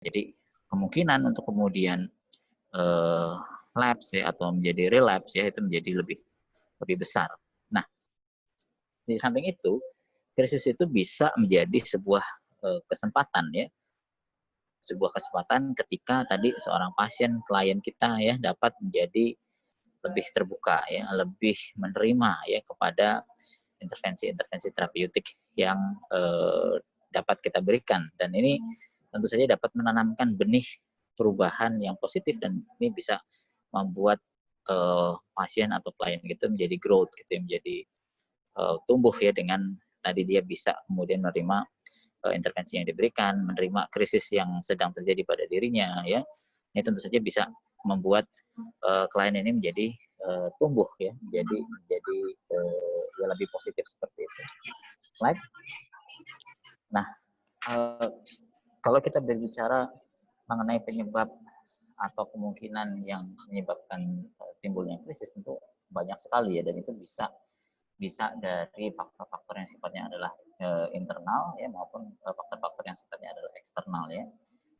Jadi kemungkinan untuk kemudian lapse ya, atau menjadi relapse ya, itu menjadi lebih besar. Nah, di samping itu, krisis itu bisa menjadi sebuah kesempatan ya, sebuah kesempatan ketika tadi seorang pasien klien kita ya dapat menjadi lebih terbuka ya, lebih menerima ya kepada intervensi-intervensi terapeutik yang dapat kita berikan, dan ini tentu saja dapat menanamkan benih perubahan yang positif, dan ini bisa membuat pasien atau klien gitu menjadi growth gitu ya, menjadi tumbuh ya, dengan tadi dia bisa kemudian menerima intervensi yang diberikan, menerima krisis yang sedang terjadi pada dirinya ya. Ini tentu saja bisa membuat klien ini menjadi tumbuh ya, menjadi ya lebih positif seperti itu. Slide. Nah, kalau kita berbicara mengenai penyebab atau kemungkinan yang menyebabkan timbulnya krisis, tentu banyak sekali ya, dan itu bisa dari faktor-faktor yang sifatnya adalah internal ya, maupun faktor-faktor yang sifatnya adalah eksternal ya.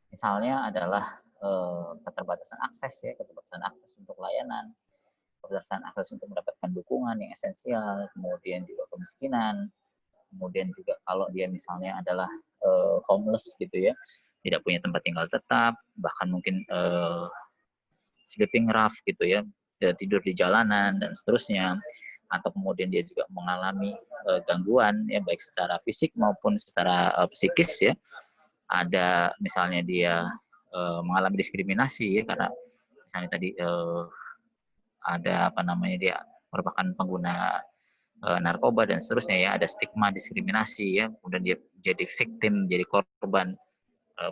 Misalnya adalah keterbatasan akses ya, keterbatasan akses untuk layanan, keterbatasan akses untuk mendapatkan dukungan yang esensial, kemudian juga kemiskinan, kemudian juga kalau dia misalnya adalah homeless gitu ya, tidak punya tempat tinggal tetap, bahkan mungkin sleeping rough gitu ya, tidur di jalanan dan seterusnya, atau kemudian dia juga mengalami gangguan ya, baik secara fisik maupun secara psikis ya. Ada misalnya dia mengalami diskriminasi ya, karena misalnya tadi ada apa namanya, dia merupakan pengguna narkoba dan seterusnya ya, ada stigma diskriminasi ya, kemudian dia jadi victim, jadi korban,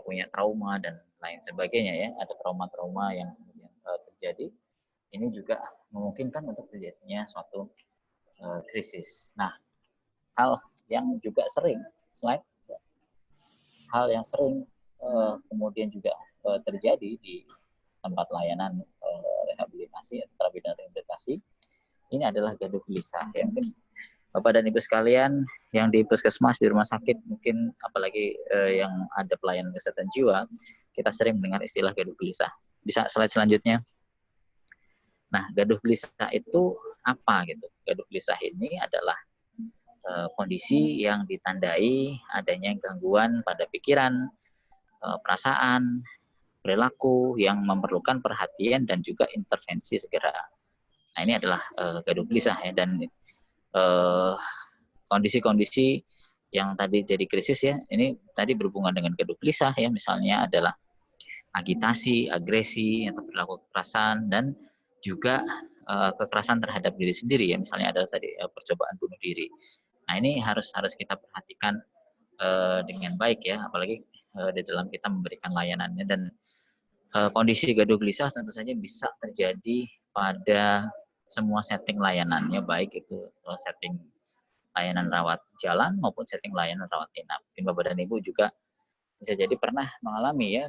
punya trauma dan lain sebagainya ya, ada trauma-trauma yang kemudian terjadi. Ini juga memungkinkan untuk terjadinya suatu krisis. Nah, hal yang juga sering, slide, hal yang sering kemudian juga terjadi di tempat layanan rehabilitasi, terapi dan rehabilitasi, ini adalah gaduh gelisah. Ya, mungkin Bapak dan Ibu sekalian yang di puskesmas, di rumah sakit, mungkin apalagi yang ada pelayanan kesehatan jiwa, kita sering mendengar istilah gaduh gelisah. Bisa slide selanjutnya. Nah, gaduh gelisah itu apa gitu? Gaduh gelisah ini adalah kondisi yang ditandai adanya gangguan pada pikiran, perasaan, perilaku yang memerlukan perhatian dan juga intervensi segera. Nah, ini adalah gaduh gelisah ya, dan kondisi-kondisi yang tadi jadi krisis ya, ini tadi berhubungan dengan gaduh gelisah ya, misalnya adalah agitasi, agresi, atau perilaku kekerasan, dan juga kekerasan terhadap diri sendiri ya, misalnya adalah tadi percobaan bunuh diri. Nah, ini harus kita perhatikan dengan baik ya, apalagi di dalam kita memberikan layanannya. Dan kondisi gaduh gelisah tentu saja bisa terjadi pada semua setting layanannya, baik itu setting layanan rawat jalan maupun setting layanan rawat inap. Mungkin Bapak dan Ibu juga bisa jadi pernah mengalami ya,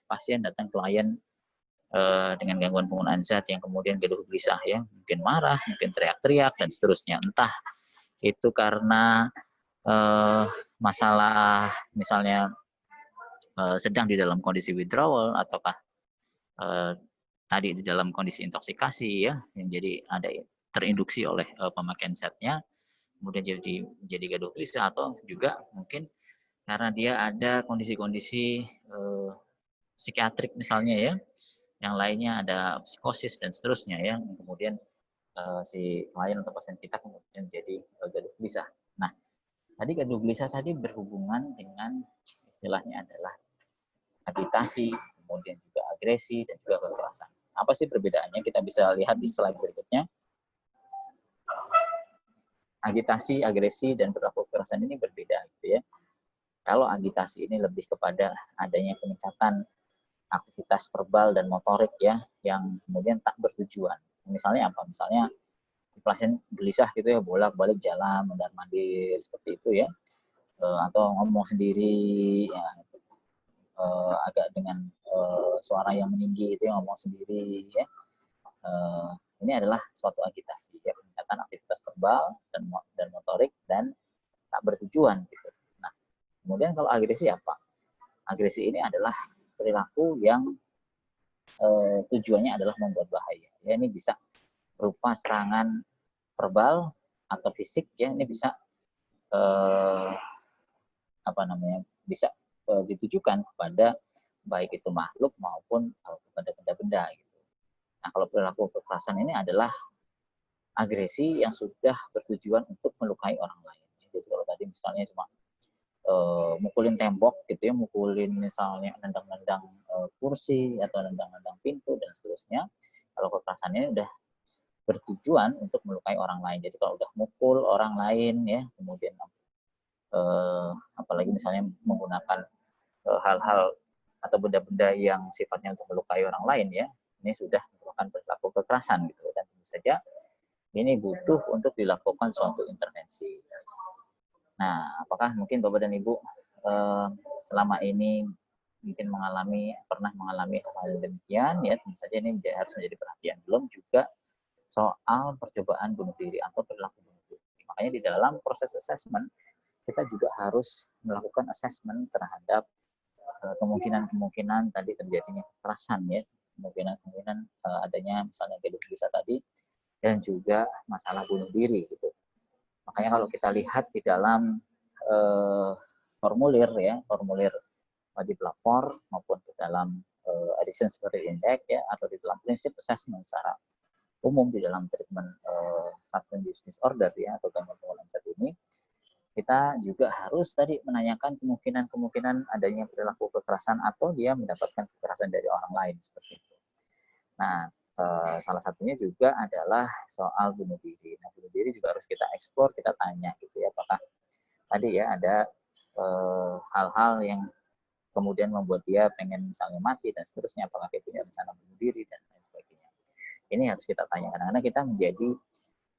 pasien datang klien dengan gangguan penggunaan zat yang kemudian gaduh gelisah ya, mungkin marah, mungkin teriak-teriak dan seterusnya. Entah itu karena masalah misalnya sedang di dalam kondisi withdrawal, ataukah tadi di dalam kondisi intoksikasi ya, yang jadi ada terinduksi oleh pemakaian zatnya, kemudian jadi gaduh gelisah, atau juga mungkin karena dia ada kondisi-kondisi psikiatrik misalnya ya, yang lainnya ada psikosis dan seterusnya ya, kemudian si klien atau pasien kita kemudian jadi gaduh gelisah. Nah, tadi gaduh gelisah tadi berhubungan dengan istilahnya adalah agitasi, kemudian juga agresi, dan juga kekerasan. Apa sih perbedaannya? Kita bisa lihat di slide berikutnya. Agitasi, agresi, dan perilaku kekerasan ini berbeda gitu ya. Kalau agitasi ini lebih kepada adanya peningkatan aktivitas verbal dan motorik ya, yang kemudian tak bertujuan. Misalnya apa? Misalnya pasien gelisah gitu ya, bolak-balik jalan, mondar-mandir seperti itu ya, atau ngomong sendiri ya, agak dengan suara yang meninggi itu, ngomong sendiri ya. Ini adalah suatu agitasi ya, peningkatan aktivitas verbal dan motorik dan tak bertujuan gitu. Nah, kemudian kalau agresi apa? agresi ini adalah perilaku yang tujuannya adalah membuat bahaya. Ya, ini bisa berupa serangan verbal atau fisik, ya, ini bisa bisa ditujukan kepada baik itu makhluk maupun kepada benda-benda gitu. Nah, kalau perilaku kekerasan ini adalah agresi yang sudah bertujuan untuk melukai orang lain. Jadi kalau tadi misalnya cuma mukulin tembok gitu ya, mukulin misalnya nendang-nendang kursi atau nendang-nendang pintu dan seterusnya. Kalau kekerasannya udah bertujuan untuk melukai orang lain. Jadi kalau udah mukul orang lain ya, kemudian apalagi misalnya menggunakan hal-hal atau benda-benda yang sifatnya untuk melukai orang lain ya, ini sudah merupakan perilaku kekerasan gitu. Dan tentu saja ini butuh untuk dilakukan suatu intervensi. Nah, apakah mungkin Bapak dan Ibu selama ini mungkin pernah mengalami hal demikian ya? Tentu saja ini harus menjadi perhatian. Belum juga soal percobaan bunuh diri atau perilaku bunuh diri. Makanya di dalam proses assessment kita juga harus melakukan assessment terhadap kemungkinan-kemungkinan tadi terjadinya kekerasan ya, kemungkinan adanya misalnya pedofili tadi dan juga masalah bunuh diri gitu. Makanya kalau kita lihat di dalam formulir wajib lapor maupun di dalam Addiction Severity Index ya, atau di dalam prinsip assessment secara umum di dalam treatment substance use disorder ya, atau gangguan pengelolaan zat ini, kita juga harus tadi menanyakan kemungkinan adanya perilaku kekerasan atau dia mendapatkan kekerasan dari orang lain seperti itu. Nah, salah satunya juga adalah soal bunuh diri. Nah, bunuh diri juga harus kita eksplor, kita tanya gitu ya, apakah tadi ya ada hal-hal yang kemudian membuat dia pengen misalnya mati dan seterusnya, apakah dia punya rencana bunuh diri dan lain sebagainya. Ini harus kita tanyakan karena kita menjadi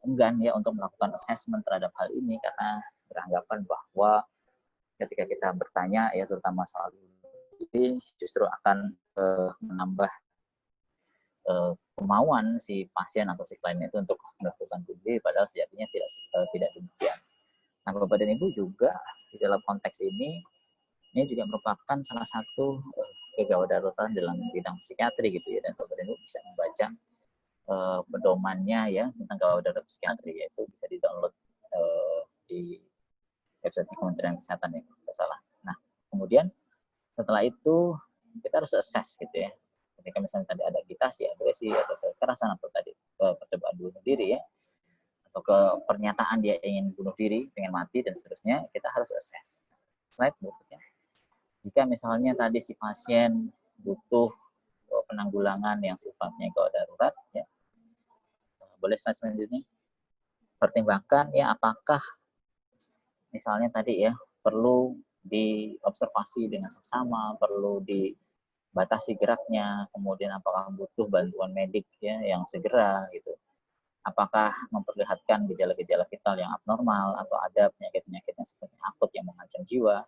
enggan ya untuk melakukan assessment terhadap hal ini karena beranggapan bahwa ketika kita bertanya ya terutama soal ini justru akan menambah kemauan si pasien atau si klien itu untuk melakukan bunuh diri, padahal sejatinya tidak demikian. Nah, Bapak dan Ibu juga di dalam konteks ini juga merupakan salah satu kegawat daruratan dalam bidang psikiatri gitu ya, dan Bapak dan Ibu bisa membaca pedomannya ya tentang gawat darurat psikiatri, yaitu bisa di-download di website Kementerian Kesehatan ya, tidak salah. Nah, kemudian setelah itu kita harus assess gitu ya. Ketika misalnya tadi ada agitasi, agresi, atau kekerasan, atau tadi percobaan bunuh diri ya, atau ke pernyataan dia ingin bunuh diri, ingin mati, dan seterusnya, kita harus assess. Slide berikutnya. Jika misalnya tadi si pasien butuh penanggulangan yang sifatnya gawat darurat, ya, boleh slide selanjutnya. Pertimbangkan ya apakah misalnya tadi ya perlu diobservasi dengan seksama, perlu dibatasi geraknya, kemudian apakah butuh bantuan medik ya yang segera gitu. Apakah memperlihatkan gejala-gejala vital yang abnormal atau ada penyakit-penyakit yang seperti akut yang mengancam jiwa.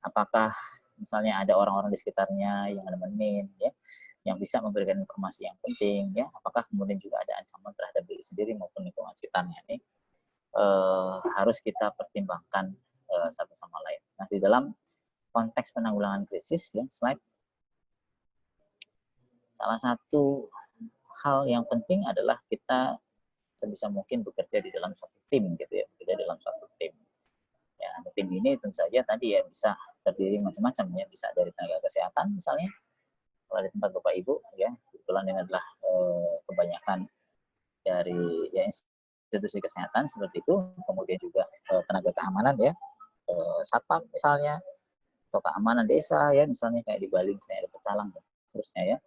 Apakah misalnya ada orang-orang di sekitarnya yang nemenin ya, yang bisa memberikan informasi yang penting ya. Apakah kemudian juga ada ancaman terhadap diri sendiri maupun lingkungan sekitarnya ini harus kita pertimbangkan satu sama lain. Nah, di dalam konteks penanggulangan krisis ya, slide. Salah satu hal yang penting adalah kita sebisa mungkin bekerja di dalam suatu tim gitu ya, bekerja dalam suatu tim. Ya, tim ini tentu saja tadi ya bisa terdiri macam-macam ya, bisa dari tenaga kesehatan misalnya, kalau di tempat Bapak Ibu ya, kebetulan ini adalah kebanyakan dari ya, institusi kesehatan seperti itu, kemudian juga tenaga keamanan ya, satpam misalnya, atau keamanan desa ya, misalnya kayak di Bali misalnya ada pecalang dan seterusnya ya.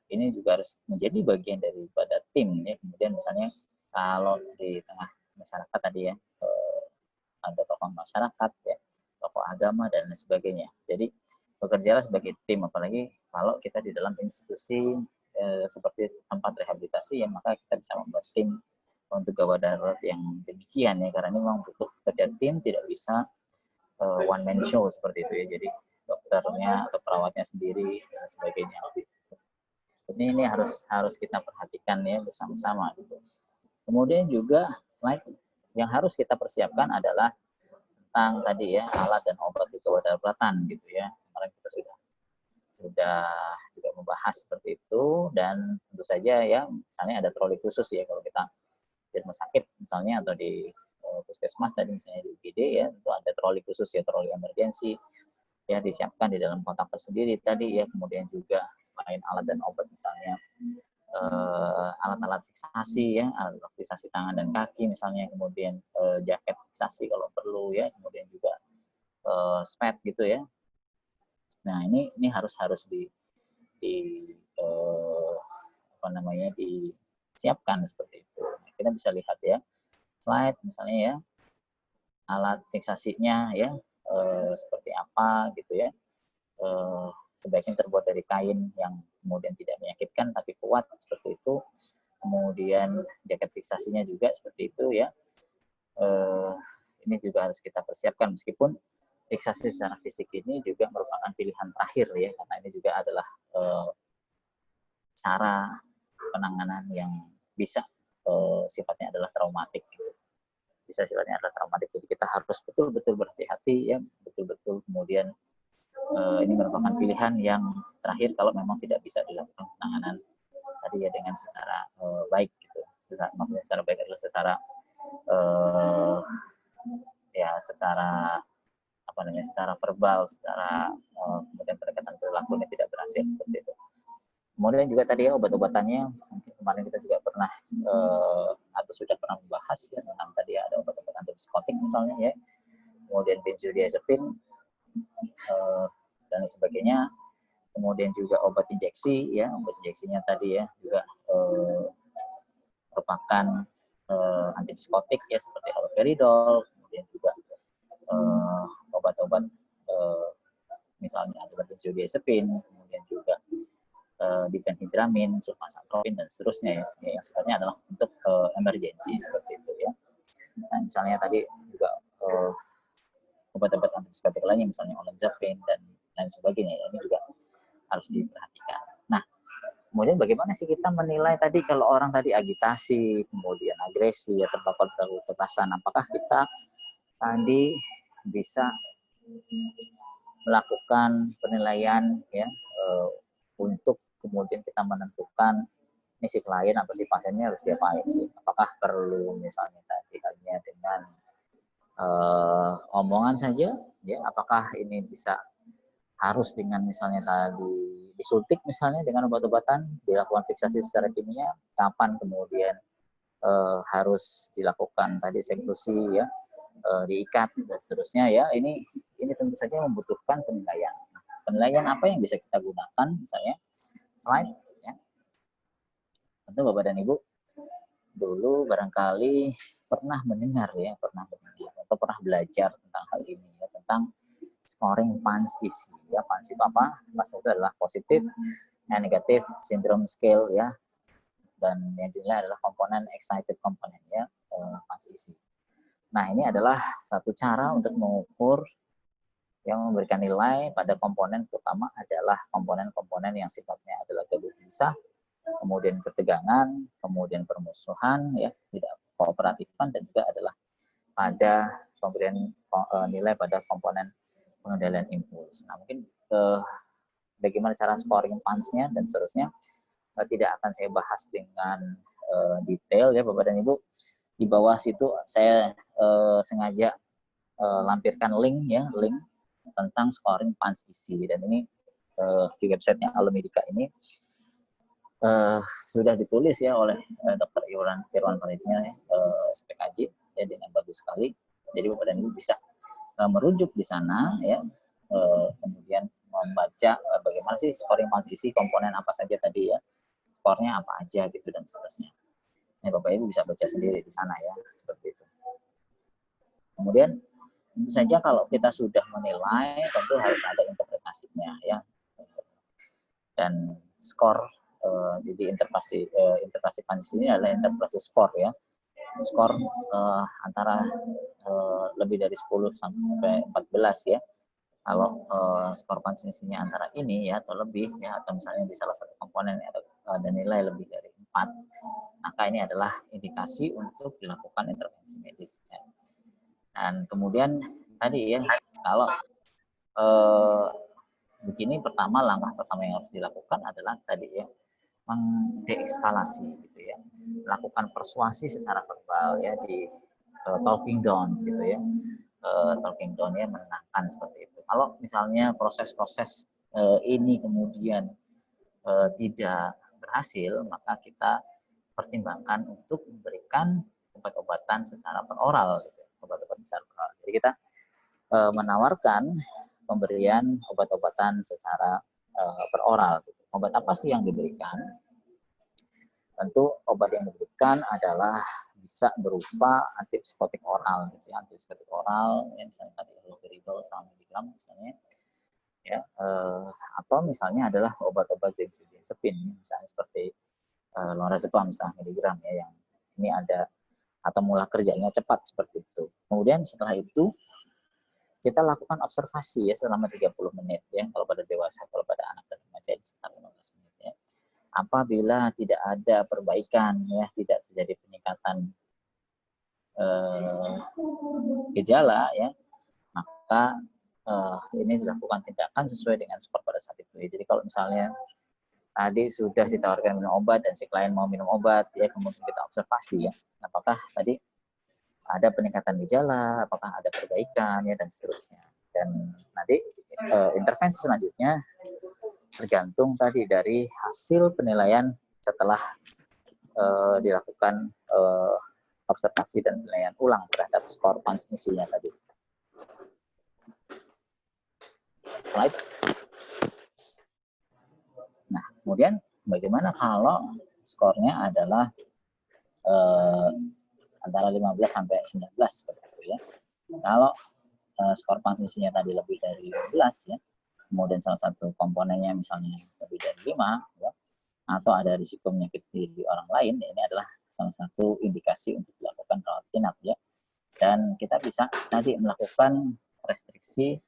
Ini juga harus menjadi bagian daripada tim ya. Kemudian misalnya kalau di tengah masyarakat tadi ya, ada tokoh masyarakat ya, tokoh agama dan lain sebagainya. Jadi bekerjalah sebagai tim, apalagi kalau kita di dalam institusi seperti tempat rehabilitasi ya, maka kita bisa membuat tim untuk gawat darurat yang demikian ya, karena ini memang butuh kerja tim, tidak bisa one man show seperti itu ya. Jadi dokternya atau perawatnya sendiri dan sebagainya. Ini harus kita perhatikan ya bersama-sama gitu. Kemudian juga slide yang harus kita persiapkan adalah tentang tadi ya alat dan obat kedaruratan gitu ya. Kemarin kita sudah juga membahas seperti itu, dan tentu saja ya misalnya ada troli khusus ya kalau kita di rumah sakit misalnya atau di puskesmas tadi misalnya di UGD ya, itu ada troli khusus ya, troli emergensi ya, disiapkan di dalam kotak tersendiri tadi ya. Kemudian juga selain alat dan obat misalnya alat-alat fiksasi ya, alat fiksasi tangan dan kaki misalnya, kemudian jaket fiksasi kalau perlu ya, kemudian juga spad gitu ya. Nah ini harus di apa namanya disiapkan seperti itu. Nah, kita bisa lihat ya slide misalnya ya, alat fiksasinya ya seperti apa gitu ya. Sebaiknya terbuat dari kain yang kemudian tidak menyakitkan tapi kuat seperti itu. Kemudian jaket fiksasinya juga seperti itu ya. Ini juga harus kita persiapkan, meskipun fiksasi secara fisik ini juga merupakan pilihan terakhir ya, karena ini juga adalah cara penanganan yang bisa sifatnya adalah traumatik. Bisa sifatnya adalah traumatik, jadi kita harus betul-betul berhati-hati ya, betul-betul kemudian ini merupakan pilihan yang terakhir kalau memang tidak bisa dilakukan penanganan tadi ya dengan secara baik gitu. Maksudnya secara baik adalah secara ya secara apa namanya, secara verbal, secara kemudian pendekatan perilaku ini tidak berhasil seperti itu. Kemudian juga tadi ya obat-obatannya, mungkin kemarin kita juga pernah atau sudah pernah membahas ya tentang tadi ya, ada obat-obat antipsikotik misalnya ya, kemudian benzodiazepin dan sebagainya. Kemudian juga obat injeksi ya, obat injeksinya tadi ya juga merupakan antipsikotik ya, seperti haloperidol. Kemudian juga obat-obat misalnya ada benzodiazepin, kemudian juga difenhidramin, sulfasaltropin dan seterusnya ya, yang sifatnya adalah untuk emergensi seperti itu ya. Dan misalnya tadi juga obat-obat antipsikotik lainnya misalnya olanzapine dan lain sebagainya ya, ini juga harus diperhatikan. Nah, kemudian bagaimana sih kita menilai tadi kalau orang tadi agitasi, kemudian agresi ya, terpapar perilaku kekerasan, apakah kita tadi bisa melakukan penilaian ya untuk kemudian kita menentukan ini si klien atau si pasiennya harus diapain sih? Apakah perlu misalnya tadi hanya dengan omongan saja ya, apakah ini bisa harus dengan misalnya tadi disuntik misalnya dengan obat-obatan, dilakukan fiksasi secara kimia, kapan kemudian harus dilakukan tadi seklusi ya, diikat dan seterusnya ya. Ini tentu saja membutuhkan penilaian. Nah, penilaian apa yang bisa kita gunakan misalnya slide ya. Tentu Bapak dan Ibu dulu barangkali pernah mendengar ya, atau pernah belajar tentang hal ini ya, tentang scoring PANS-ISI ya. PANS itu apa? PANS itu adalah positif and negative syndrome scale ya, dan yang dinilai adalah komponen excited component ya, PANS-ISI. Nah, ini adalah satu cara untuk mengukur yang memberikan nilai pada komponen, terutama adalah komponen-komponen yang sifatnya adalah gelisah, kemudian ketegangan, kemudian permusuhan ya, tidak kooperatifan, dan juga adalah pada pemberian nilai pada komponen pengendalian impuls. Nah, mungkin bagaimana cara scoring PANS-nya dan seterusnya tidak akan saya bahas dengan detail ya Bapak dan Ibu. Di bawah situ saya sengaja lampirkan link ya, link tentang scoring PANS-ISI, dan ini di websitenya Alemedica ini sudah ditulis ya oleh Dr. Irwan Faridnya SPKJ ya, dengan bagus sekali. Jadi Bapak dan Ibu bisa merujuk di sana ya, kemudian membaca bagaimana sih scoring PANS-ISI, komponen apa saja tadi ya, skornya apa aja gitu dan seterusnya. Ini Bapak Ibu bisa baca sendiri di sana ya, seperti itu. Kemudian tentu saja kalau kita sudah menilai tentu harus ada interpretasinya ya, dan skor jadi interpretasi PANS ini adalah interpretasi skor ya, skor antara lebih dari 10 sampai 14 ya. Kalau skor PANS-ISI-nya antara ini ya atau lebih ya, atau misalnya di salah satu komponen ada nilai lebih dari 4, maka ini adalah indikasi untuk dilakukan intervensi medis ya. Dan kemudian tadi ya, kalau begini, langkah pertama yang harus dilakukan adalah tadi ya, mendeeskalasi gitu ya, lakukan persuasi secara verbal ya, di talking down gitu ya, talking down ya, menenangkan seperti itu. Kalau misalnya proses-proses ini kemudian tidak berhasil, maka kita pertimbangkan untuk memberikan obat-obatan secara peroral gitu. Obat-obatan secara peroral. Jadi kita menawarkan pemberian obat-obatan secara peroral gitu. Obat apa sih yang diberikan? Tentu obat yang diberikan adalah bisa berupa antipsikotik oral gitu ya, antipsikotik oral ya, misalnya tadi haloperidol 1 mg misalnya ya, atau misalnya adalah obat-obat benzodiazepin misalnya seperti lorazepam 1 mg ya, yang ini ada atau mulai kerjanya cepat seperti itu. Kemudian setelah itu kita lakukan observasi ya selama 30 menit ya, kalau pada dewasa, kalau pada anak dan remaja sekitar 15 menit ya. Apabila tidak ada perbaikan ya, tidak terjadi peningkatan gejala ya, maka ini dilakukan tindakan sesuai dengan skor pada saat itu. Jadi kalau misalnya tadi sudah ditawarkan minum obat dan si klien mau minum obat ya, kemudian kita observasi ya, apakah tadi ada peningkatan gejala, apakah ada perbaikan ya, dan seterusnya. Dan nanti intervensi selanjutnya tergantung tadi dari hasil penilaian setelah dilakukan observasi dan penilaian ulang terhadap skor transmisinya tadi. Slide. Nah, kemudian bagaimana kalau skornya adalah antara 15 sampai 19 seperti itu ya. Kalau skor transmisinya tadi lebih dari 15 ya, kemudian salah satu komponennya misalnya lebih dari 5 ya, atau ada risiko penyakit di orang lain, ya, ini adalah salah satu indikasi untuk dilakukan rawat inap ya. Dan kita bisa tadi melakukan restriksi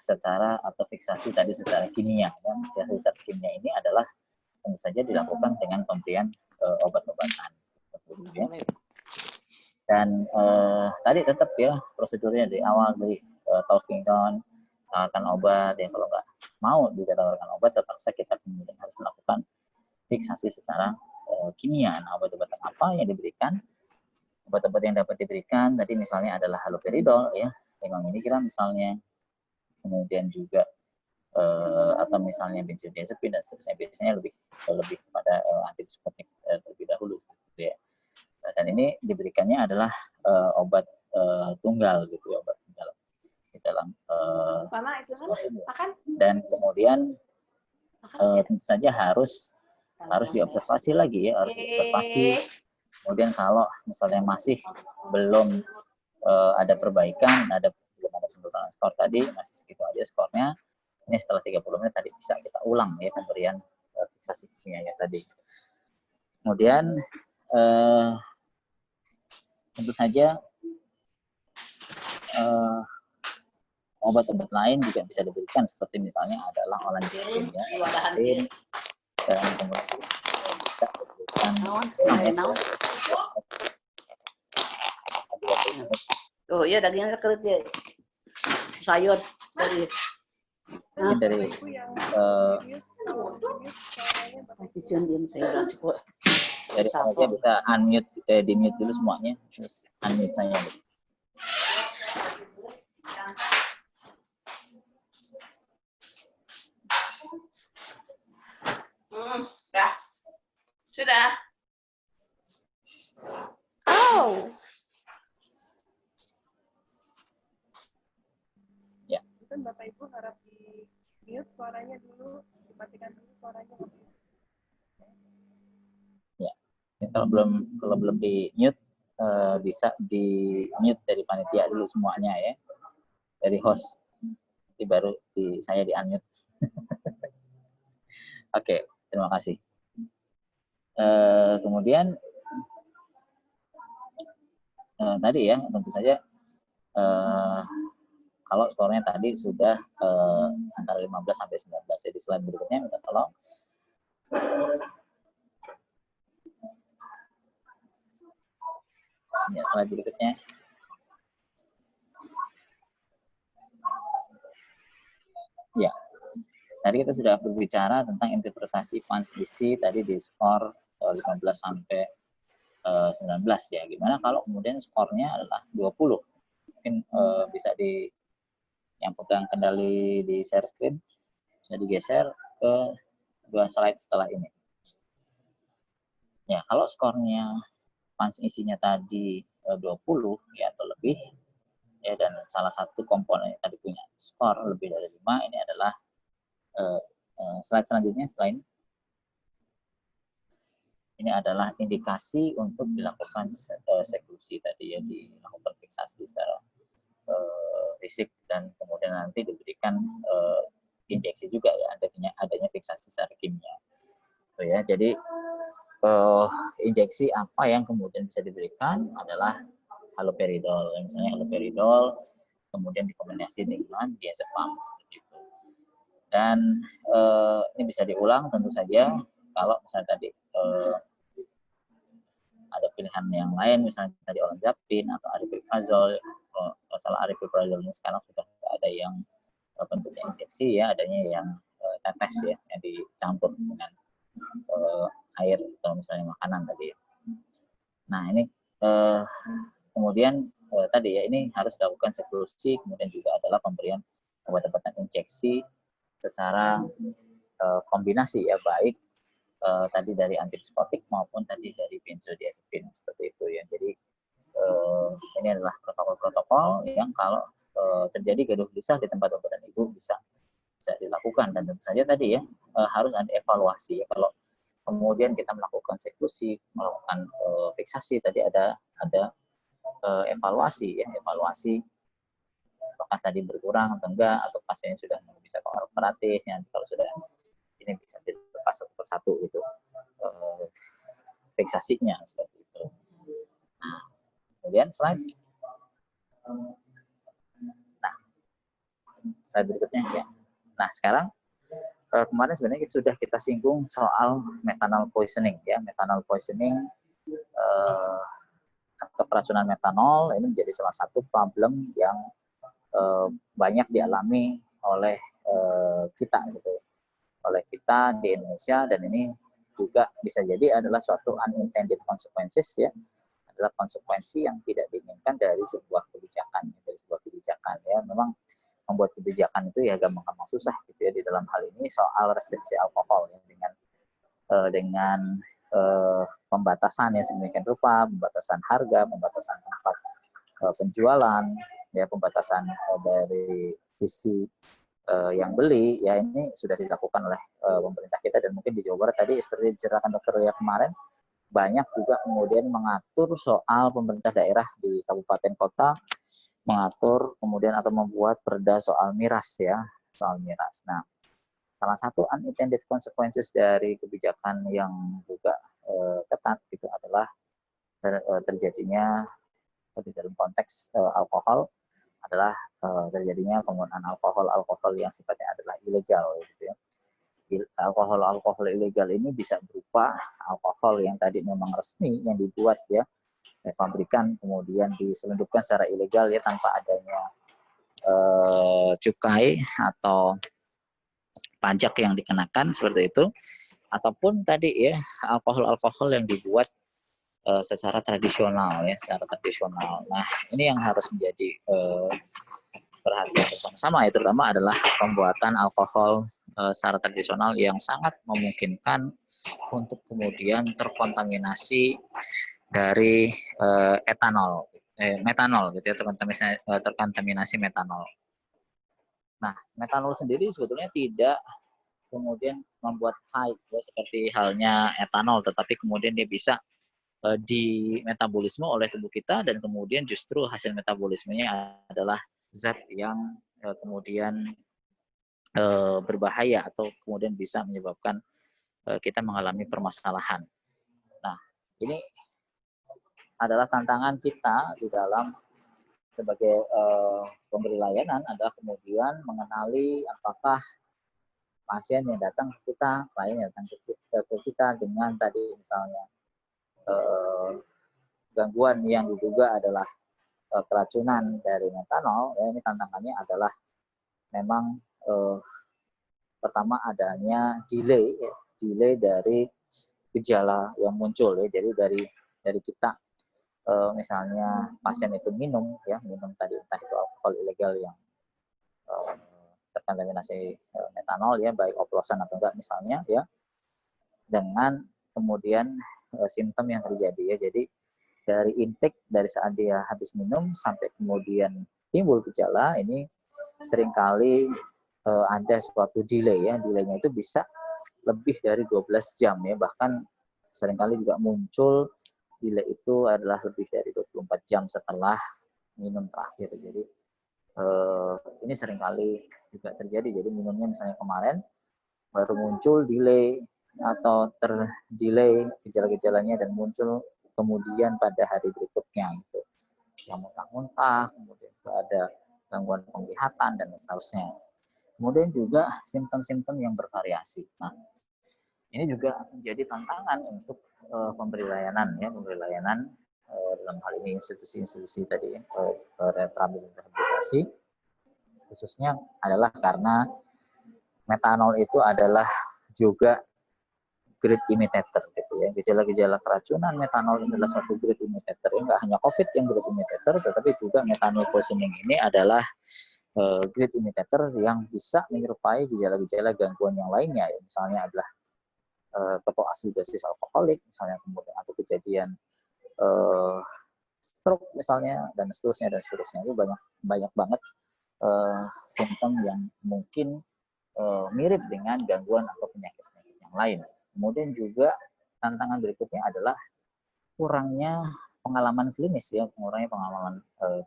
secara atau fiksasi tadi secara kimia ya. Fiksasi secara kimia ini adalah tentu saja dilakukan dengan pemberian obat-obatan ya. Dan tadi tetap ya prosedurnya di awal dari talking down, tawarkan obat ya, kalau nggak mau juga tawarkan obat, terpaksa kita kemudian harus melakukan fiksasi secara kimia. Nah, obat-obatan apa yang diberikan? Obat-obat yang dapat diberikan tadi misalnya adalah haloperidol ya, 5 mg misalnya, kemudian juga atau misalnya benzodiazepin dan seterusnya, biasanya lebih kepada antipsikotik terlebih dahulu gitu ya. Dan ini diberikannya adalah obat tunggal gitu ya, obat tunggal di dalam dan kemudian tentu saja harus diobservasi lagi ya, harus diobservasi. Kemudian kalau misalnya masih belum ada perbaikan, belum ada penurunan skor tadi, masih segitu aja skornya, ini setelah 30 menit tadi bisa kita ulang ya pemberian fiksasi kimianya tadi. Kemudian tentu saja obat-obat lain juga bisa diberikan, seperti misalnya adalah olanzapin ya, dan kemudian bisa diberikan oh iya, dagingnya kerit ya, sayur dari mungkin dari dari panitia bisa unmute, di mute dulu semuanya, terus unmute saya. Sudah. Oh. Ya. Kan Bapak Ibu harap di mute suaranya dulu, dimatikan dulu suaranya. Ya. Kalau belum di mute, bisa di mute dari panitia dulu semuanya ya, dari host, nanti baru saya di unmute. Oke, terima kasih. Kemudian tadi ya, tentu saja kalau skornya tadi sudah antara 15 sampai 19. Jadi slide berikutnya minta tolong. Ya, slide berikutnya. Ya, tadi kita sudah berbicara tentang interpretasi punch isi tadi di skor 15 sampai 19 ya. Gimana kalau kemudian skornya adalah 20? Mungkin bisa yang pegang kendali di share screen bisa digeser ke 2 slide setelah ini. Ya, kalau skornya punch isinya tadi 20 ya atau lebih ya, dan salah satu komponen yang tadi punya skor lebih dari 5, ini adalah slide selanjutnya setelah ini. Ini adalah indikasi untuk dilakukan eksekusi tadi ya, dilakukan fiksasi secara fisik dan kemudian nanti diberikan injeksi juga ya, adanya fiksasi secara kimia. So, ya, jadi injeksi apa yang kemudian bisa diberikan adalah haloperidol. Misalnya haloperidol kemudian dikombinasi dengan diazepam seperti itu. Dan ini bisa diulang tentu saja kalau misalnya tadi ada pilihan yang lain, misalnya tadi olanzapin atau aripiprazol. Masalah aripiprazol ini sekarang sudah ada yang bentuknya injeksi ya, adanya yang tetes ya, yang dicampur dengan air atau misalnya makanan tadi. Nah ini kemudian tadi ya, ini harus dilakukan seklusi, kemudian juga adalah pemberian obat-obatan injeksi secara kombinasi ya, baik tadi dari antipsikotik maupun tadi dari benzodiazepin seperti itu ya. Jadi ini adalah protokol-protokol yang kalau terjadi gaduh gelisah di tempat obatan ibu bisa dilakukan, dan tentu saja tadi ya harus ada evaluasi ya. Kalau kemudian kita melakukan seklusi, melakukan fiksasi, tadi ada evaluasi ya, evaluasi apakah tadi berkurang atau enggak, atau pasiennya sudah bisa kooperatif ya. Kalau sudah ini bisa dilepas satu persatu itu fiksasinya seperti itu. Nah, kemudian slide berikutnya ya. Nah, sekarang kemarin sebenarnya sudah kita singgung soal methanol poisoning ya. Methanol poisoning atau keracunan metanol ini menjadi salah satu problem yang banyak dialami oleh kita gitu, oleh kita di Indonesia, dan ini juga bisa jadi adalah suatu unintended consequences ya, adalah konsekuensi yang tidak diinginkan dari sebuah kebijakan ya. Memang membuat kebijakan itu ya gampang-gampang susah gitu ya, di dalam hal ini soal restriksi alkohol ya, dengan pembatasan ya sedemikian rupa, pembatasan harga, pembatasan tempat penjualan ya, pembatasan dari sisi yang beli ya, ini sudah dilakukan oleh pemerintah kita. Dan mungkin di Jawa Barat tadi seperti diceritakan dokter ya kemarin, banyak juga kemudian mengatur soal pemerintah daerah di kabupaten kota mengatur kemudian atau membuat perda soal miras ya, soal miras. Nah, salah satu unintended consequences dari kebijakan yang juga ketat itu adalah terjadinya di dalam konteks alkohol adalah terjadinya penggunaan alkohol yang sifatnya adalah ilegal gitu ya. Alkohol ilegal ini bisa berupa alkohol yang tadi memang resmi yang dibuat ya pabrikan, kemudian diselundupkan secara ilegal ya, tanpa adanya cukai atau pajak yang dikenakan seperti itu, ataupun tadi ya alkohol yang dibuat secara tradisional ya, Nah, ini yang harus menjadi perhatian bersama-sama ya, terutama adalah pembuatan alkohol secara tradisional yang sangat memungkinkan untuk kemudian terkontaminasi dari metanol gitu ya, terkontaminasi metanol. Nah, metanol sendiri sebetulnya tidak kemudian membuat hype ya seperti halnya etanol, tetapi kemudian dia bisa di metabolisme oleh tubuh kita, dan kemudian justru hasil metabolismenya adalah zat yang kemudian berbahaya atau kemudian bisa menyebabkan kita mengalami permasalahan. Nah, ini adalah tantangan kita di dalam sebagai pemberi layanan, adalah kemudian mengenali apakah pasien yang datang ke kita, klien yang datang ke kita dengan tadi misalnya gangguan yang diduga adalah keracunan dari metanol ya, ini tantangannya adalah memang pertama adanya delay, ya, delay dari gejala yang muncul ya. Jadi dari kita misalnya pasien itu minum tadi entah itu alkohol ilegal yang terkontaminasi metanol ya, baik oplosan atau enggak misalnya ya, dengan kemudian simptom yang terjadi ya. Jadi dari intake, dari saat dia habis minum sampai kemudian timbul gejala, ini seringkali ada suatu delay ya. Delaynya itu bisa lebih dari 12 jam ya, bahkan seringkali juga muncul delay itu adalah lebih dari 24 jam setelah minum terakhir. Jadi ini seringkali juga terjadi. Jadi minumnya misalnya kemarin baru muncul delay atau terdelay gejala-gejalanya dan muncul kemudian pada hari berikutnya gitu. Yang muntah-muntah, kemudian ada gangguan penglihatan dan seterusnya. Kemudian juga simptom-simptom yang bervariasi. Nah, ini juga menjadi tantangan untuk pemberi layanan ya, dalam hal ini institusi-institusi tadi rehabilitasi khususnya adalah karena metanol itu adalah juga great imitator gitu ya. Gejala-gejala keracunan metanol ini adalah suatu great imitator. Enggak hanya COVID yang great imitator, tetapi juga metanol poisoning ini adalah great imitator yang bisa menyerupai gejala-gejala gangguan yang lainnya ya. Misalnya adalah ketoasidosis alkoholik misalnya, kemudian atau kejadian stroke misalnya, dan seterusnya. Itu banyak banget simptom yang mungkin mirip dengan gangguan atau penyakit yang lain. Kemudian juga tantangan berikutnya adalah kurangnya pengalaman klinis ya,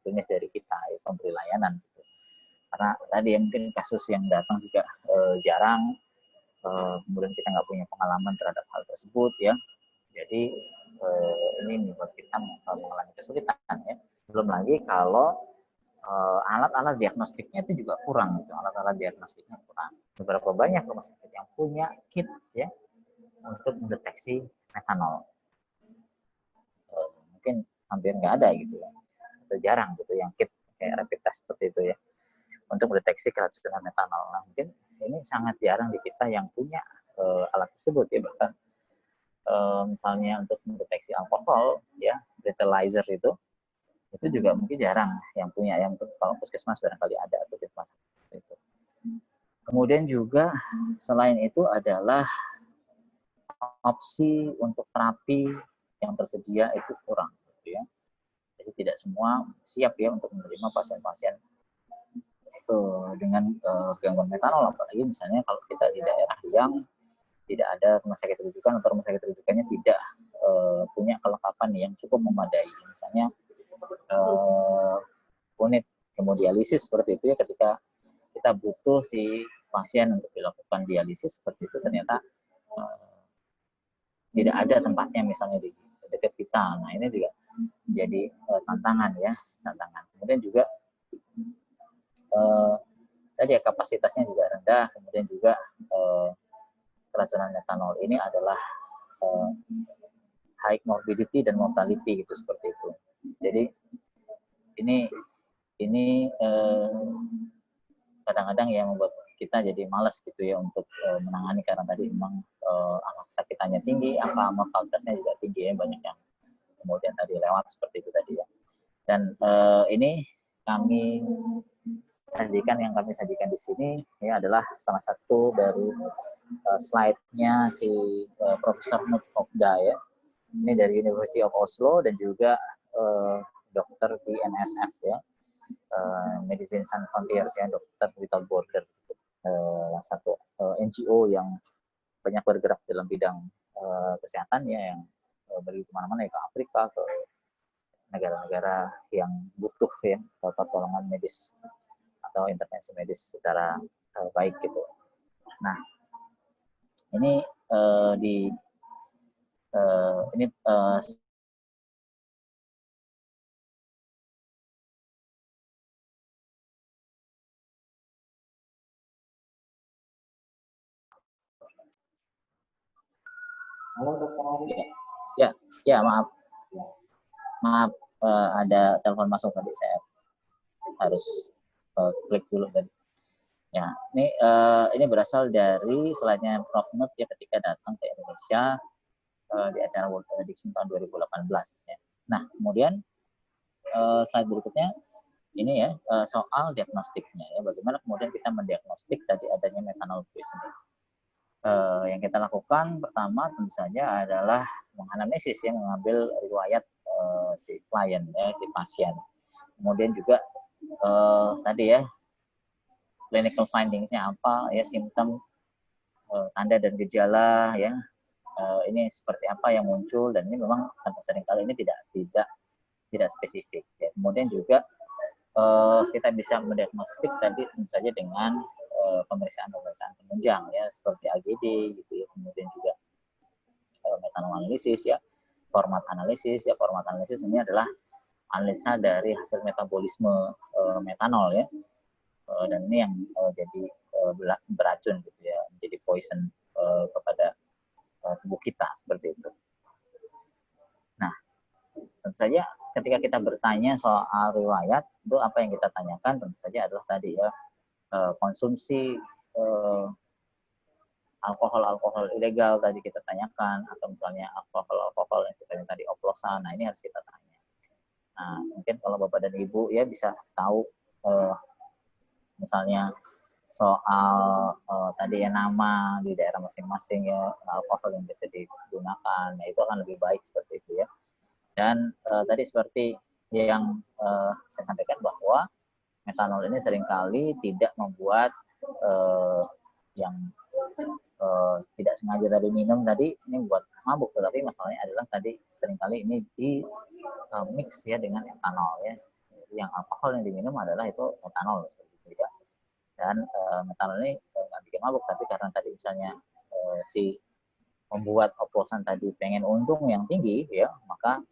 klinis dari kita ya, pemberi layanan gitu. Karena tadi ya mungkin kasus yang datang juga jarang, kemudian kita nggak punya pengalaman terhadap hal tersebut ya. Jadi ini membuat kita mengalami kesulitan ya. Belum lagi kalau alat-alat diagnostiknya itu juga kurang gitu. Alat-alat diagnostiknya kurang. Beberapa banyak rumah sakit yang punya kit ya untuk mendeteksi metanol. Mungkin hampir nggak ada gitu ya. Atau jarang gitu yang kit kayak rapid test seperti itu ya, untuk mendeteksi keracunan metanol. Nah, mungkin ini sangat jarang di kita yang punya alat tersebut ya. Bahkan misalnya untuk mendeteksi alkohol ya, breathalyzer itu juga mungkin jarang yang punya. Yang kalau puskesmas barangkali ada atau di rumah sakit itu. Kemudian juga selain itu adalah opsi untuk terapi yang tersedia itu kurang gitu ya. Jadi tidak semua siap ya untuk menerima pasien-pasien dengan gangguan metanol, apalagi misalnya kalau kita di daerah yang tidak ada rumah sakit rujukan atau rumah sakit rujukannya tidak punya kelengkapan yang cukup memadai. Misalnya unit hemodialisis seperti itu ya, ketika kita butuh si pasien untuk dilakukan dialisis seperti itu, ternyata tidak ada tempatnya misalnya di dekat kita. Nah, ini juga jadi tantangan ya, tantangan. Kemudian juga tadi ya kapasitasnya juga rendah, kemudian juga keracunan metanol ini adalah high morbidity dan mortality gitu, seperti itu. Jadi ini kadang-kadang yang membuat kita jadi malas gitu ya untuk menangani, karena tadi memang angka kesakitannya tinggi, angka mortalitasnya juga tinggi ya, banyak yang kemudian tadi lewat seperti itu tadi ya. Dan ini yang kami sajikan di sini ya adalah salah satu dari slide-nya si Profesor Knut Hofda ya. Ini dari University of Oslo dan juga dokter di NSF ya, Medicine Sans Frontiers ya, Dokter Without Border, yang satu NGO yang banyak bergerak dalam bidang kesehatan ya, yang pergi kemana-mana ya, ke Afrika, ke negara-negara yang butuh ya pertolongan medis atau intervensi medis secara baik gitu. Nah, ini halo dokter Ari. Ya, maaf ada telepon masuk tadi, saya harus klik dulu tadi. Ya, ini berasal dari slide-nya Prof. Nut ya ketika datang ke Indonesia di acara World Addiction tahun 2018. Ya. Nah, kemudian slide berikutnya ini ya soal diagnostiknya ya. Bagaimana kemudian kita mendiagnostik tadi adanya metanol poisoning. Yang kita lakukan pertama tentu saja adalah menganalisis ya, mengambil riwayat si klien ya, si pasien. Kemudian juga tadi ya clinical findings-nya apa ya, simptom, tanda dan gejala ya, ini seperti apa yang muncul, dan ini memang seringkali ini tidak spesifik ya. Kemudian juga kita bisa mendiagnostik tadi tentu saja dengan pemeriksaan penunjang ya, seperti AGD gitu ya, kemudian juga metanol analisis ya, format analisis ya. Format analisis ini adalah analisa dari hasil metabolisme metanol ya. Dan ini yang jadi beracun gitu ya, menjadi poison kepada tubuh kita seperti itu. Nah, tentu saja ketika kita bertanya soal riwayat, itu apa yang kita tanyakan tentu saja adalah tadi ya, konsumsi alkohol ilegal tadi kita tanyakan, atau misalnya alkohol yang sifatnya tadi oplosan. Nah, ini harus kita tanya. Nah, mungkin kalau Bapak dan Ibu ya bisa tahu misalnya soal tadi ya nama di daerah masing-masing ya, alkohol yang bisa digunakan, nah itu akan lebih baik seperti itu ya. Dan tadi seperti yang saya sampaikan bahwa metanol ini seringkali tidak membuat yang tidak sengaja tadi minum tadi ini buat mabuk, tetapi masalahnya adalah tadi seringkali ini di mix ya dengan etanol ya. Yang alkohol yang diminum adalah itu etanol seperti itu ya. Dan metanol ini nggak bikin mabuk, tapi karena tadi misalnya si membuat oplosan tadi pengen untung yang tinggi ya, maka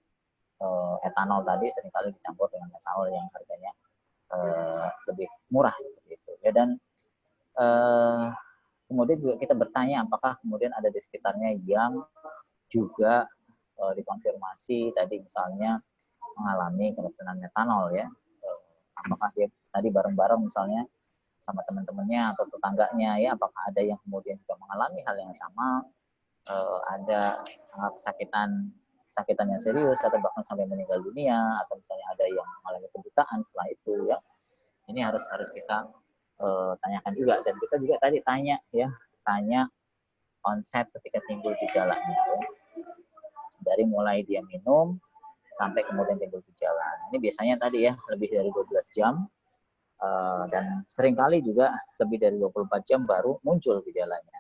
etanol tadi seringkali dicampur dengan metanol yang harganya lebih murah seperti itu ya. Dan kemudian juga kita bertanya apakah kemudian ada di sekitarnya yang juga dikonfirmasi tadi misalnya mengalami keracunan metanol ya. Apakah dia tadi bareng-bareng misalnya sama teman-temannya atau tetangganya ya, apakah ada yang kemudian juga mengalami hal yang sama, ada kesakitan yang serius atau bahkan sampai meninggal dunia, atau misalnya ada yang mengalami kebutaan setelah itu ya. Ini harus kita tanyakan juga. Dan kita juga tadi tanya onset ketika timbul gejalanya ya. Dari mulai dia minum sampai kemudian timbul gejala. Ini biasanya tadi ya lebih dari 12 jam dan seringkali juga lebih dari 24 jam baru muncul gejalanya.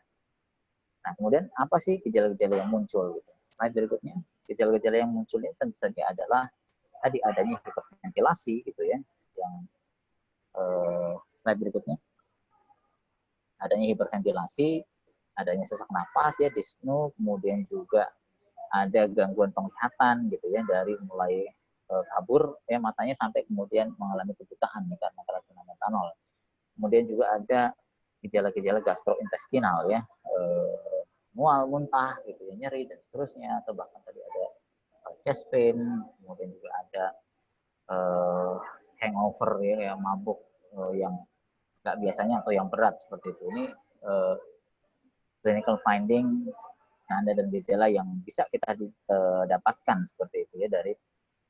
Nah, kemudian apa sih gejala-gejala yang muncul gitu. Slide berikutnya, gejala-gejala yang muncul ini tentu saja adalah tadi adanya hiperventilasi gitu ya. Yang slide berikutnya, adanya hiperventilasi, adanya sesak napas ya, dyspnea, kemudian juga ada gangguan penglihatan gitu ya, dari mulai kabur ya matanya sampai kemudian mengalami kebutaan nih karena keracunan metanol. Kemudian juga ada gejala-gejala gastrointestinal ya, mual, muntah gitu ya, nyeri dan seterusnya, atau bahkan tadi ada chest pain, kemudian juga ada hangover ya, yang mabuk yang nggak biasanya atau yang berat seperti itu. Ini clinical finding tanda dan gejala yang bisa kita dapatkan seperti itu ya dari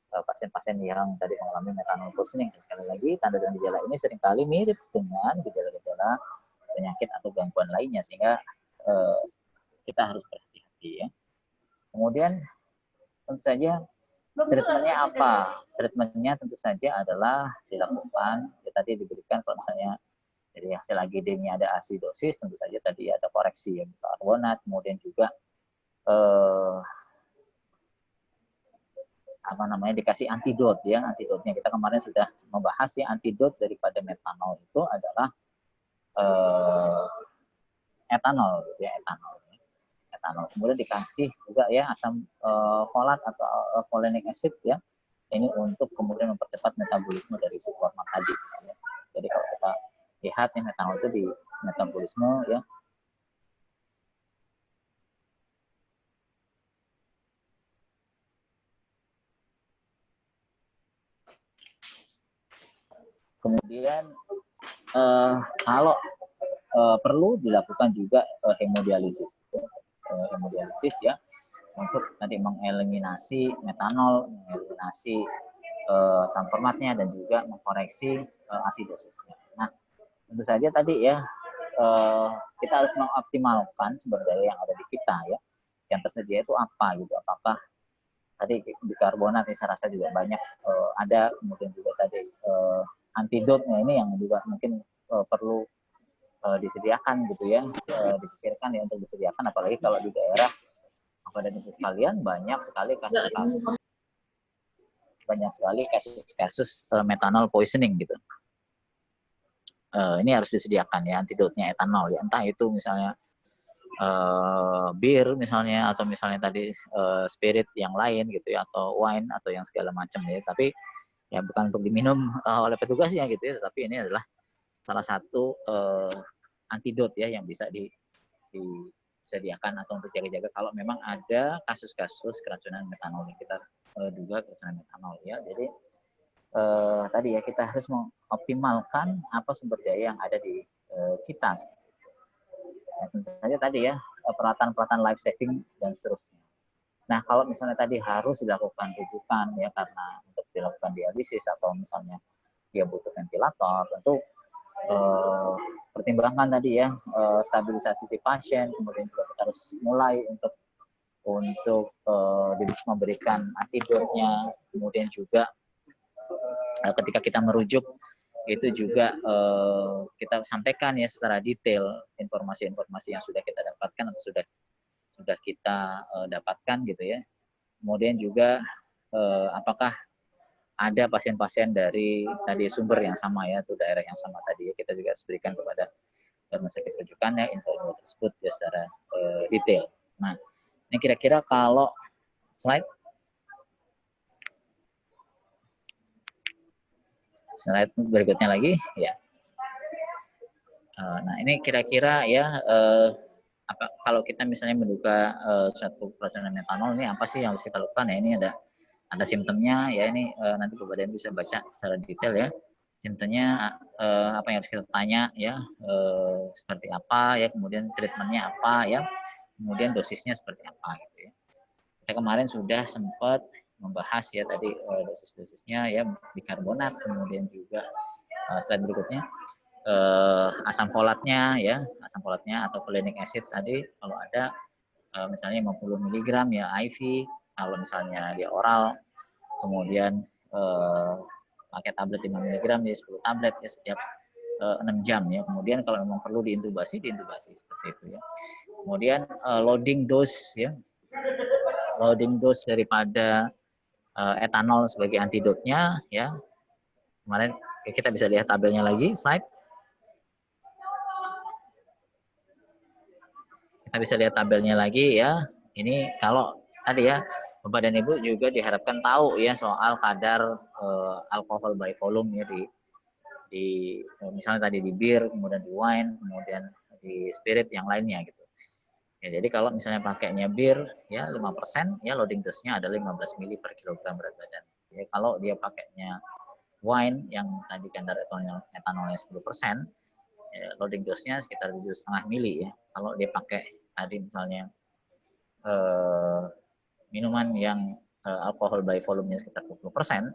pasien-pasien yang tadi mengalami metanol poisoning. Sekali lagi, tanda dan gejala ini seringkali mirip dengan gejala-gejala penyakit atau gangguan lainnya, sehingga kita harus berhati-hati ya. Kemudian tentu saja treatmentnya apa? Treatmentnya tentu saja adalah dilakukan, ya tadi diberikan kalau misalnya dari hasil AGD-nya ada asidosis, tentu saja tadi ada koreksi ya, bikarbonat, kemudian juga dikasih antidot ya. Antidotnya kita kemarin sudah membahas ya, antidot daripada metanol itu adalah etanol ya, etanol. Kemudian dikasih juga ya asam folat atau folinic acid ya. Ini untuk kemudian mempercepat metabolisme dari si format tadi ya. Jadi kalau kita lihat ya, metanol itu di metabolisme ya, kemudian kalau perlu dilakukan juga hemodialisis. Hemodialisis ya, untuk tadi mengeliminasi metanol, mengeliminasi asam formatnya, dan juga mengkoreksi asidosisnya. Nah, tentu saja tadi ya, kita harus mengoptimalkan sumber daya yang ada di kita ya, yang tersedia itu apa gitu. Apakah tadi bikarbonat ini saya rasa juga banyak ada, kemudian juga tadi antidotnya ini yang juga mungkin perlu disediakan gitu ya, dipikirkan ya untuk disediakan, apalagi kalau di daerah Bapak dan Ibu sekalian banyak sekali kasus-kasus metanol poisoning gitu. Ini harus disediakan ya antidotnya etanol ya, entah itu misalnya bir misalnya, atau misalnya tadi spirit yang lain gitu ya, atau wine atau yang segala macam ya, tapi ya bukan untuk diminum oleh petugasnya gitu ya, tapi ini adalah salah satu antidot ya yang bisa disediakan atau untuk jaga-jaga kalau memang ada kasus-kasus keracunan metanol yang kita duga keracunan metanol ya. Jadi tadi ya, kita harus mengoptimalkan apa sumber daya yang ada di kita. Ya, tentu saja tadi ya, peralatan-peralatan life saving dan seterusnya. Nah, kalau misalnya tadi harus dilakukan rujukan ya karena untuk dilakukan dialisis, atau misalnya dia butuh ventilator, tentu pertimbangkan tadi ya stabilisasi si pasien, kemudian juga kita harus mulai untuk memberikan antidotnya, kemudian juga ketika kita merujuk itu juga kita sampaikan ya secara detail informasi-informasi yang sudah kita dapatkan atau sudah kita dapatkan gitu ya. Kemudian juga apakah ada pasien-pasien dari tadi sumber yang sama ya, atau daerah yang sama tadi ya, kita juga harus berikan kepada rumah sakit rujukan ya info tersebut ya secara detail. Nah, ini kira-kira kalau slide berikutnya lagi ya. Nah, ini kira-kira ya kalau kita misalnya menduga suatu keracunan metanol, ini apa sih yang harus kita lakukan ya? Ini ada simptomnya ya, ini nanti Bapak dan bisa baca secara detail ya. Simptomnya apa yang harus kita tanya ya, seperti apa ya, kemudian treatmentnya apa ya, kemudian dosisnya seperti apa gitu ya. Kita kemarin sudah sempat membahas ya tadi dosis-dosisnya ya, bikarbonat, kemudian juga slide berikutnya asam folatnya ya, asam folatnya atau folinic acid tadi kalau ada misalnya 50 mg ya IV, kalau misalnya dia oral, kemudian pakai tablet 5 mg ya 10 tablet ya setiap 6 jam ya. Kemudian kalau memang perlu diintubasi seperti itu ya. Kemudian loading dose ya, loading dose daripada etanol sebagai antidotnya ya. Kemarin kita bisa lihat tabelnya lagi, slide. Kita bisa lihat tabelnya lagi ya. Ini kalau tadi ya, Bapak dan Ibu juga diharapkan tahu ya soal kadar alkohol by volume ya di misalnya tadi di bir, kemudian di wine, kemudian di spirit yang lainnya gitu. Ya, jadi kalau misalnya pakainya bir ya 5% ya, loading dose-nya adalah 15 mili per kilogram berat badan. Ya, kalau dia pakainya wine yang tadi kadar etanolnya 10%, ya, loading dose-nya sekitar 7,5 mili ya. Kalau dia pakai tadi misalnya minuman yang alkohol by volume-nya sekitar 20%,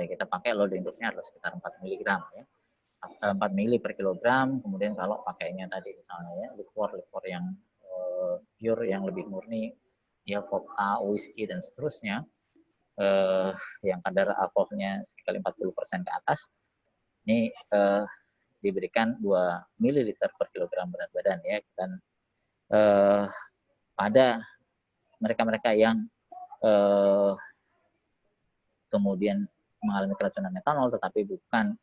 kita pakai loading dose-nya adalah sekitar 4 mg ya. 4 mili per kilogram. Kemudian kalau pakainya tadi misalnya ya liquor yang pure, yang lebih murni ya, vodka, whisky dan seterusnya, yang kadar alkoholnya sekitar 40% ke atas, ini diberikan 2 ml per kilogram berat badan ya. Dan pada mereka-mereka yang kemudian mengalami keracunan metanol tetapi bukan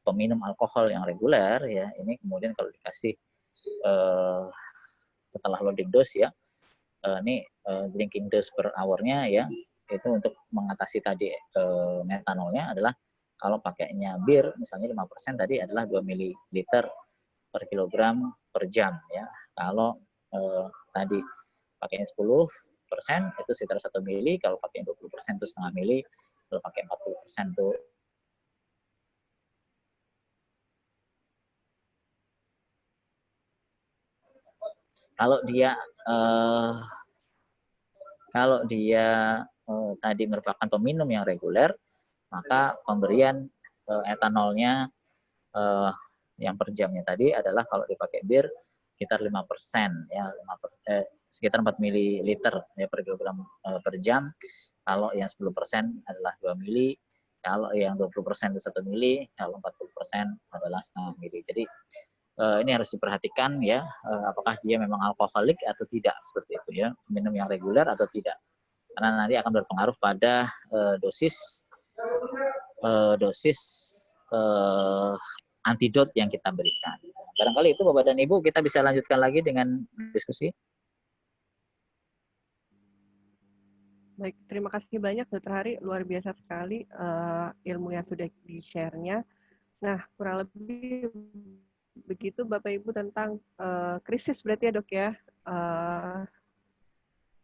peminum alkohol yang reguler ya, ini kemudian kalau dikasih setelah loading dose ya, ini drinking dose per hour-nya ya, itu untuk mengatasi tadi metanolnya adalah kalau pakainya bir misalnya 5% tadi adalah 2 ml per kilogram per jam ya. Kalau tadi pakainya 10% itu sekitar 1 mili, kalau pakai 20% itu setengah mili, kalau pakai 40% itu Kalau dia eh, kalau dia tadi merupakan peminum yang reguler, maka pemberian etanolnya eh, yang per jamnya tadi adalah kalau dipakai bir sekitar 5% ya, sekitar 4 mililiter ya per kilogram per jam. Kalau yang 10% adalah 2 mili, kalau yang 20% itu 1 mili, kalau 40% adalah setengah mili. Jadi ini harus diperhatikan ya, apakah dia memang alkoholik atau tidak seperti itu ya, minum yang reguler atau tidak. Karena nanti akan berpengaruh pada dosis antidot yang kita berikan. Barangkali itu Bapak dan Ibu, kita bisa lanjutkan lagi dengan diskusi. Baik, terima kasih banyak Dr. Hari, luar biasa sekali ilmu yang sudah di-share-nya. Nah, kurang lebih begitu Bapak Ibu tentang krisis berarti ya Dok ya,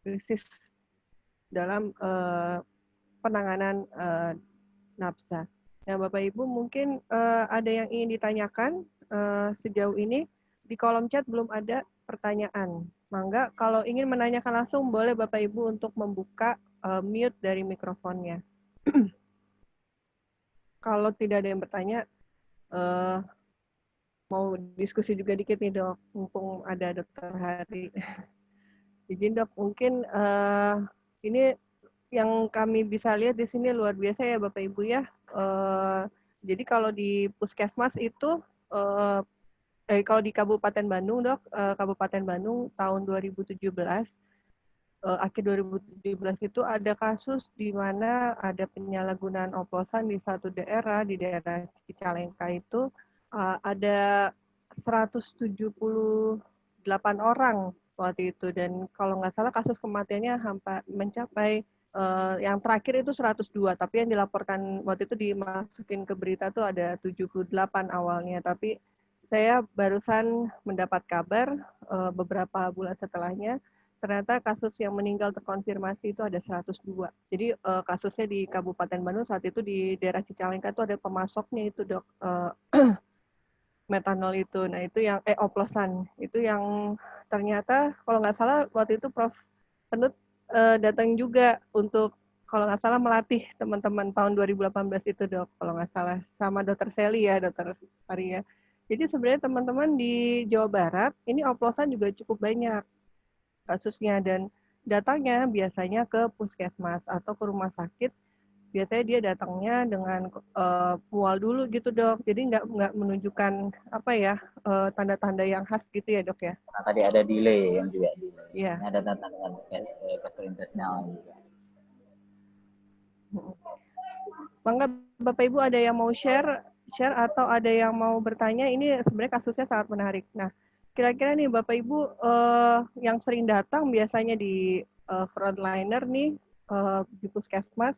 krisis dalam penanganan nafsa. Nah, Bapak Ibu mungkin ada yang ingin ditanyakan sejauh ini. Di kolom chat belum ada pertanyaan. Mangga kalau ingin menanyakan langsung boleh Bapak Ibu untuk membuka mute dari mikrofonnya. Kalau tidak ada yang bertanya, mau diskusi juga dikit nih Dok, mumpung ada Dr. Hari. Izin Dok, mungkin ini yang kami bisa lihat di sini luar biasa ya Bapak Ibu ya. Jadi kalau di Puskesmas itu, kalau di Kabupaten Bandung Dok, Kabupaten Bandung tahun 2017, akhir 2017 itu ada kasus di mana ada penyalahgunaan oplosan di satu daerah, di daerah Cicalengka itu ada 178 orang waktu itu, dan kalau nggak salah kasus kematiannya hampir mencapai yang terakhir itu 102, tapi yang dilaporkan waktu itu dimasukin ke berita tuh ada 78 awalnya, tapi saya barusan mendapat kabar beberapa bulan setelahnya ternyata kasus yang meninggal terkonfirmasi itu ada 102. Jadi kasusnya di Kabupaten Bandung saat itu di daerah Cicalengka itu ada pemasoknya itu Dok, metanol itu. Nah itu yang oplosan itu yang ternyata kalau nggak salah waktu itu Prof. Penut datang juga untuk kalau nggak salah melatih teman-teman tahun 2018 itu Dok, kalau nggak salah sama Dr. Sally ya, Dr. Faria. Jadi sebenarnya teman-teman di Jawa Barat ini oplosan juga cukup banyak kasusnya, dan datangnya biasanya ke puskesmas atau ke rumah sakit. Biasanya dia datangnya dengan mual dulu gitu Dok, jadi nggak menunjukkan apa ya tanda-tanda yang khas gitu ya Dok ya. Nah, tadi ada delay yang juga delay. Iya. Ada tanda-tanda gastrointestinal juga. Mangga Bapak Ibu ada yang mau share atau ada yang mau bertanya, ini sebenarnya kasusnya sangat menarik. Nah, kira-kira nih Bapak Ibu yang sering datang biasanya di frontliner nih di puskesmas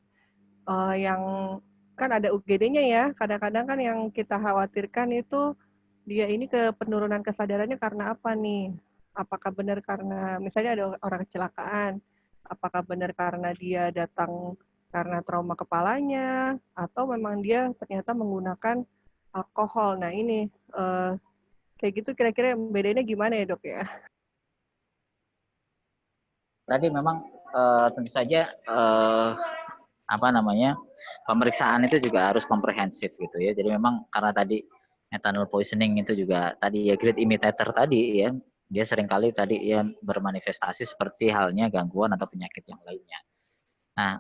yang kan ada UGD-nya ya, kadang-kadang kan yang kita khawatirkan itu dia ini penurunan kesadarannya karena apa nih? Apakah benar karena misalnya ada orang kecelakaan, apakah benar karena dia datang karena trauma kepalanya, atau memang dia ternyata menggunakan alkohol. Nah ini kayak gitu kira-kira bedanya gimana ya Dok ya? Tadi memang tentu saja pemeriksaan itu juga harus komprehensif gitu ya. Jadi memang karena tadi methanol poisoning itu juga tadi ya great imitator tadi ya, dia seringkali tadi ya bermanifestasi seperti halnya gangguan atau penyakit yang lainnya. Nah,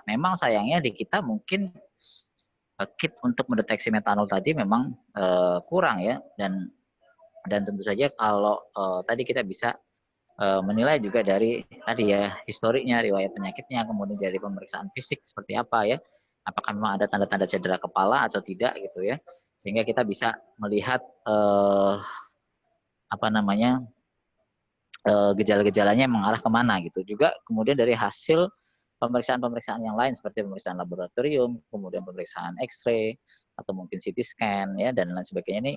memang sayangnya di kita mungkin kit untuk mendeteksi metanol tadi memang kurang ya, dan tentu saja kalau tadi kita bisa menilai juga dari tadi ya historiknya, riwayat penyakitnya, kemudian dari pemeriksaan fisik seperti apa ya, apakah memang ada tanda-tanda cedera kepala atau tidak gitu ya, sehingga kita bisa melihat gejala-gejalanya mengarah kemana gitu. Juga kemudian dari hasil pemeriksaan-pemeriksaan yang lain seperti pemeriksaan laboratorium, kemudian pemeriksaan X-ray atau mungkin CT scan ya dan lain sebagainya, ini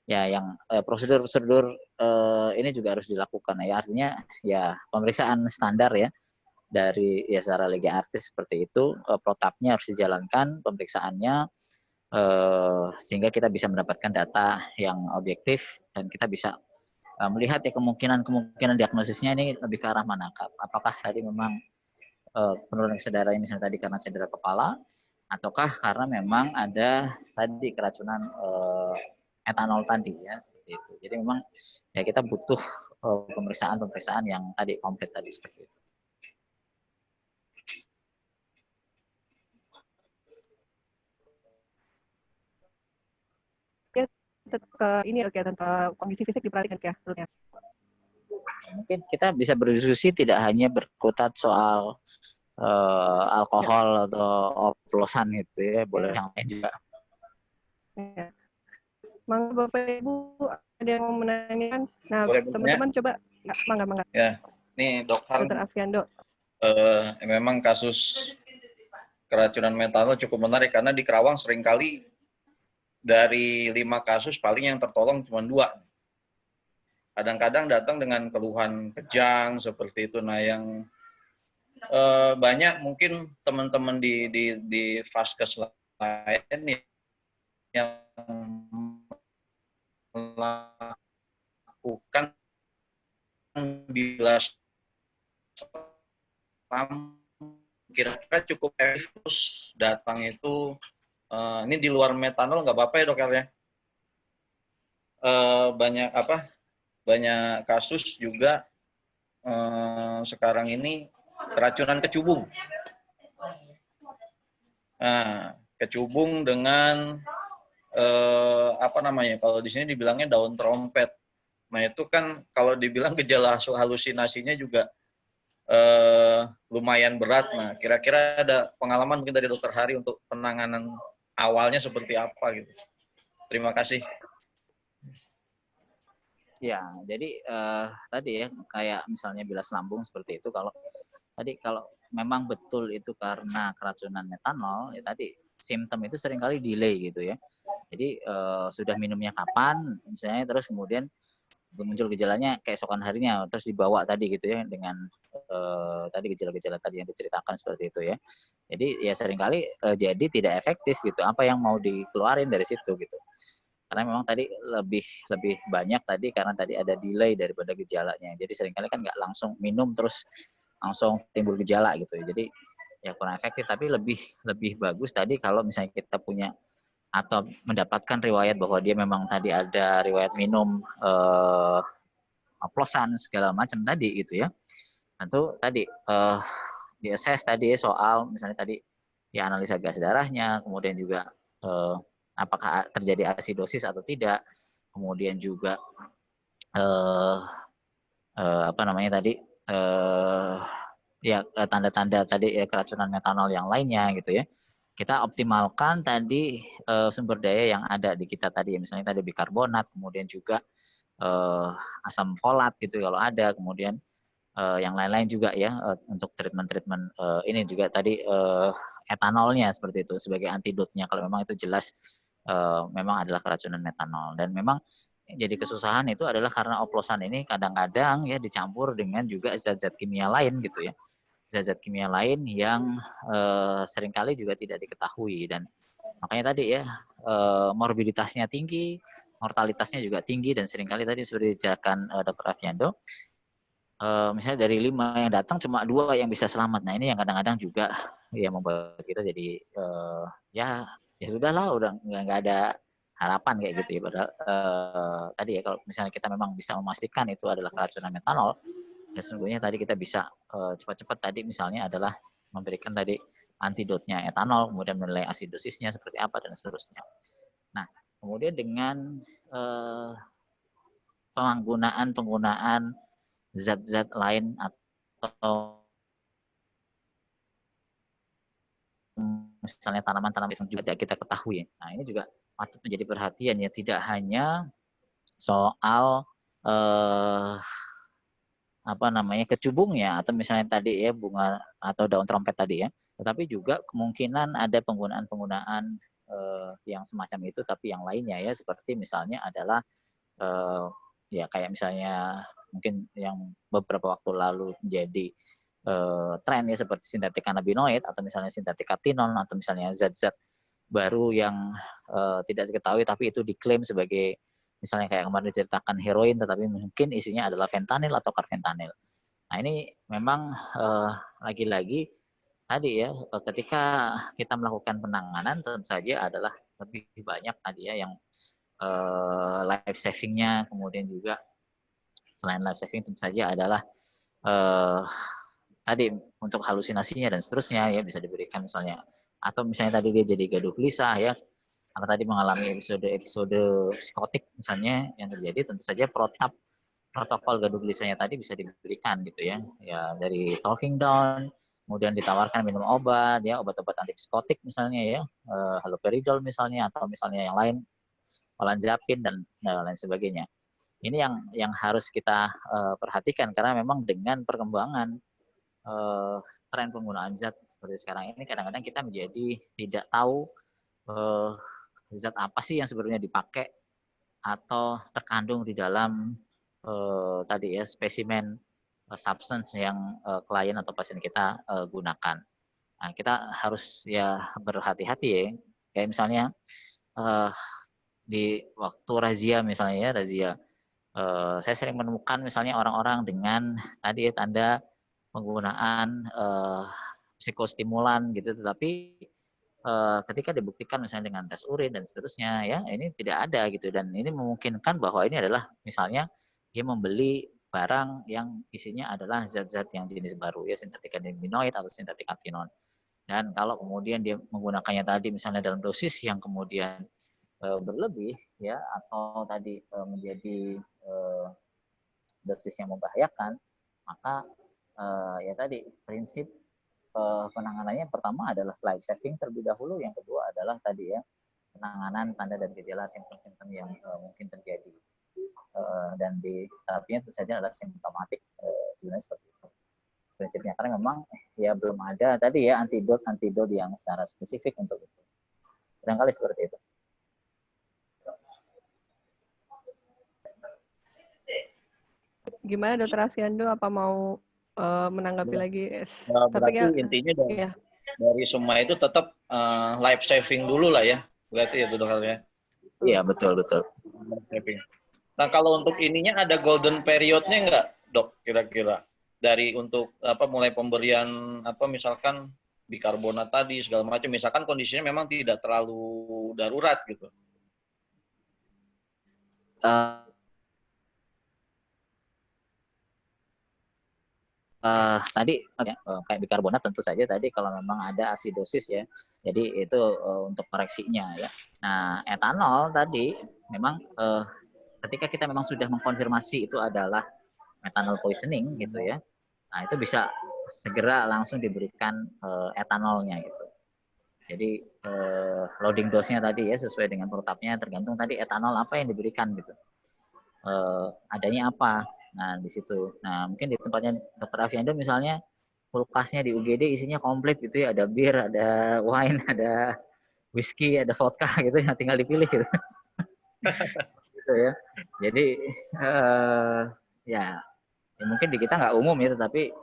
ya yang prosedur-prosedur ini juga harus dilakukan ya, artinya ya pemeriksaan standar ya dari ya secara lega artis seperti itu, protapnya harus dijalankan pemeriksaannya sehingga kita bisa mendapatkan data yang objektif dan kita bisa melihat ya kemungkinan diagnosisnya ini lebih ke arah mana? Apakah tadi memang penurunan kesadaran ini tadi karena cedera kepala, ataukah karena memang ada tadi keracunan etanol tadi ya, seperti itu. Jadi memang ya kita butuh pemeriksaan yang tadi komplit tadi seperti itu. Ini ya tentang kondisi fisik diperhatikan ya menurutnya. Mungkin kita bisa berdiskusi tidak hanya berkutat soal alkohol atau oplosan gitu ya, boleh yang lain juga. Ya. Mangga Bapak Ibu ada yang mau menanyakan? Nah, teman-teman coba, ya, mangga. Ya, nih Dr. Afiando. Memang kasus keracunan metanol cukup menarik karena di Kerawang seringkali dari 5 kasus paling yang tertolong cuma 2. Kadang-kadang datang dengan keluhan kejang seperti itu. Nah, yang banyak mungkin teman-teman di vaskes lain yang melakukan bila kira-kira cukup efektif datang itu ini di luar metanol nggak apa-apa ya dok ya. Banyak kasus juga sekarang ini keracunan kecubung. Nah, kecubung dengan kalau di sini dibilangnya daun trompet. Nah, itu kan kalau dibilang gejala halusinasinya juga lumayan berat. Nah, kira-kira ada pengalaman mungkin dari Dokter Hari untuk penanganan awalnya seperti apa gitu. Terima kasih. Ya, jadi tadi ya kayak misalnya bilas lambung seperti itu, kalau memang betul itu karena keracunan metanol, ya tadi simptom itu seringkali delay gitu ya. Jadi sudah minumnya kapan, misalnya, terus kemudian muncul gejalanya keesokan harinya, terus dibawa tadi gitu ya dengan tadi gejala-gejala tadi yang diceritakan seperti itu ya. Jadi ya seringkali jadi tidak efektif gitu. Apa yang mau dikeluarin dari situ gitu. Karena memang tadi lebih banyak tadi karena tadi ada delay daripada gejalanya. Jadi seringkali kan nggak langsung minum terus langsung timbul gejala gitu. Jadi ya kurang efektif, tapi lebih bagus tadi kalau misalnya kita punya atau mendapatkan riwayat bahwa dia memang tadi ada riwayat minum oplosan segala macam tadi gitu ya. Tentu tadi di-assess tadi soal misalnya tadi ya analisa gas darahnya, kemudian juga apakah terjadi asidosis atau tidak, kemudian juga tanda-tanda tadi ya keracunan metanol yang lainnya gitu ya. Kita optimalkan tadi sumber daya yang ada di kita tadi, misalnya tadi bikarbonat, kemudian juga asam folat gitu kalau ada, kemudian yang lain-lain juga ya untuk treatment ini juga tadi etanolnya seperti itu sebagai antidotnya kalau memang itu jelas memang adalah keracunan metanol. Dan memang jadi kesusahan itu adalah karena oplosan ini kadang-kadang ya dicampur dengan juga zat-zat kimia lain gitu ya, zat-zat kimia lain yang seringkali juga tidak diketahui, dan makanya tadi ya morbiditasnya tinggi, mortalitasnya juga tinggi, dan seringkali tadi seperti dijelaskan Dr. Afiando, misalnya dari 5 yang datang cuma 2 yang bisa selamat. Nah ini yang kadang-kadang juga ya membuat kita jadi ya sudahlah, udah nggak ada harapan kayak gitu ya. Padahal tadi ya kalau misalnya kita memang bisa memastikan itu adalah keracunan metanol, ya sesungguhnya tadi kita bisa cepat-cepat tadi misalnya adalah memberikan tadi antidotnya etanol, kemudian menilai asidosisnya seperti apa dan seterusnya. Nah kemudian dengan penggunaan zat-zat lain atau misalnya tanaman-tanaman yang juga kita ketahui. Nah ini juga patut menjadi perhatian ya, tidak hanya soal kecubungnya atau misalnya tadi ya bunga atau daun trompet tadi ya, tetapi juga kemungkinan ada penggunaan yang semacam itu tapi yang lainnya ya, seperti misalnya adalah ya kayak misalnya mungkin yang beberapa waktu lalu menjadi tren ya seperti sintetik kanabinoid atau misalnya sintetik katinol atau misalnya zat-zat baru yang tidak diketahui tapi itu diklaim sebagai misalnya kayak kemarin diceritakan heroin, tetapi mungkin isinya adalah fentanyl atau karfentanil. Nah ini memang lagi-lagi tadi ya, ketika kita melakukan penanganan tentu saja adalah lebih banyak tadi ya yang life savingnya, kemudian juga selain life saving tentu saja adalah tadi untuk halusinasinya dan seterusnya ya bisa diberikan misalnya, atau misalnya tadi dia jadi gaduh gelisah ya karena tadi mengalami episode psikotik misalnya yang terjadi, tentu saja protokol gaduh gelisahnya tadi bisa diberikan gitu ya dari talking down, kemudian ditawarkan minum obat ya, obat-obat antipsikotik misalnya ya, haloperidol misalnya, atau misalnya yang lain olanzapin dan lain sebagainya. Ini yang harus kita perhatikan karena memang dengan perkembangan tren penggunaan zat seperti sekarang ini, kadang-kadang kita menjadi tidak tahu zat apa sih yang sebenarnya dipakai atau terkandung di dalam tadi ya spesimen substance yang klien atau pasien kita gunakan. Nah, kita harus ya berhati-hati ya. Kayak misalnya di waktu razia misalnya ya, razia saya sering menemukan misalnya orang-orang dengan tadi ya tanda penggunaan psikostimulan gitu, tetapi ketika dibuktikan misalnya dengan tes urin dan seterusnya ya ini tidak ada gitu, dan ini memungkinkan bahwa ini adalah misalnya dia membeli barang yang isinya adalah zat-zat yang jenis baru ya, sintetik cannabinoid atau sintetik antinon, dan kalau kemudian dia menggunakannya tadi misalnya dalam dosis yang kemudian berlebih ya, atau tadi menjadi dosis yang membahayakan, maka ya tadi prinsip penanganannya pertama adalah life saving terlebih dahulu, yang kedua adalah tadi ya penanganan tanda dan gejala simptom-simptom yang mungkin terjadi, dan di terapinya tentu saja adalah simptomatik, sebenarnya seperti itu prinsipnya, karena memang ya belum ada tadi ya antidot yang secara spesifik untuk itu, barangkali seperti itu. Gimana Dokter Afiando, apa mau menanggapi lagi? Berarti intinya dari semua itu tetap life saving dulu lah ya, berarti itu Dok ya. Iya betul. Nah kalau untuk ininya ada golden periodnya nggak Dok kira-kira, dari untuk mulai pemberian misalkan bikarbonat tadi segala macam, misalkan kondisinya memang tidak terlalu darurat gitu. Tadi kayak bikarbonat tentu saja tadi kalau memang ada asidosis ya, jadi itu untuk koreksinya ya. Nah etanol tadi memang ketika kita memang sudah mengkonfirmasi itu adalah methanol poisoning gitu ya, nah itu bisa segera langsung diberikan etanolnya gitu. Jadi loading dose-nya tadi ya sesuai dengan protapnya, tergantung tadi etanol apa yang diberikan gitu, adanya apa. Nah di situ, nah mungkin di tempatnya Dokter Afiando misalnya kulkasnya di UGD isinya komplit gitu ya, ada bir, ada wine, ada whisky, ada vodka gitu ya, tinggal dipilih gitu. Gitu ya. Jadi ya mungkin di kita nggak umum ya, tetapi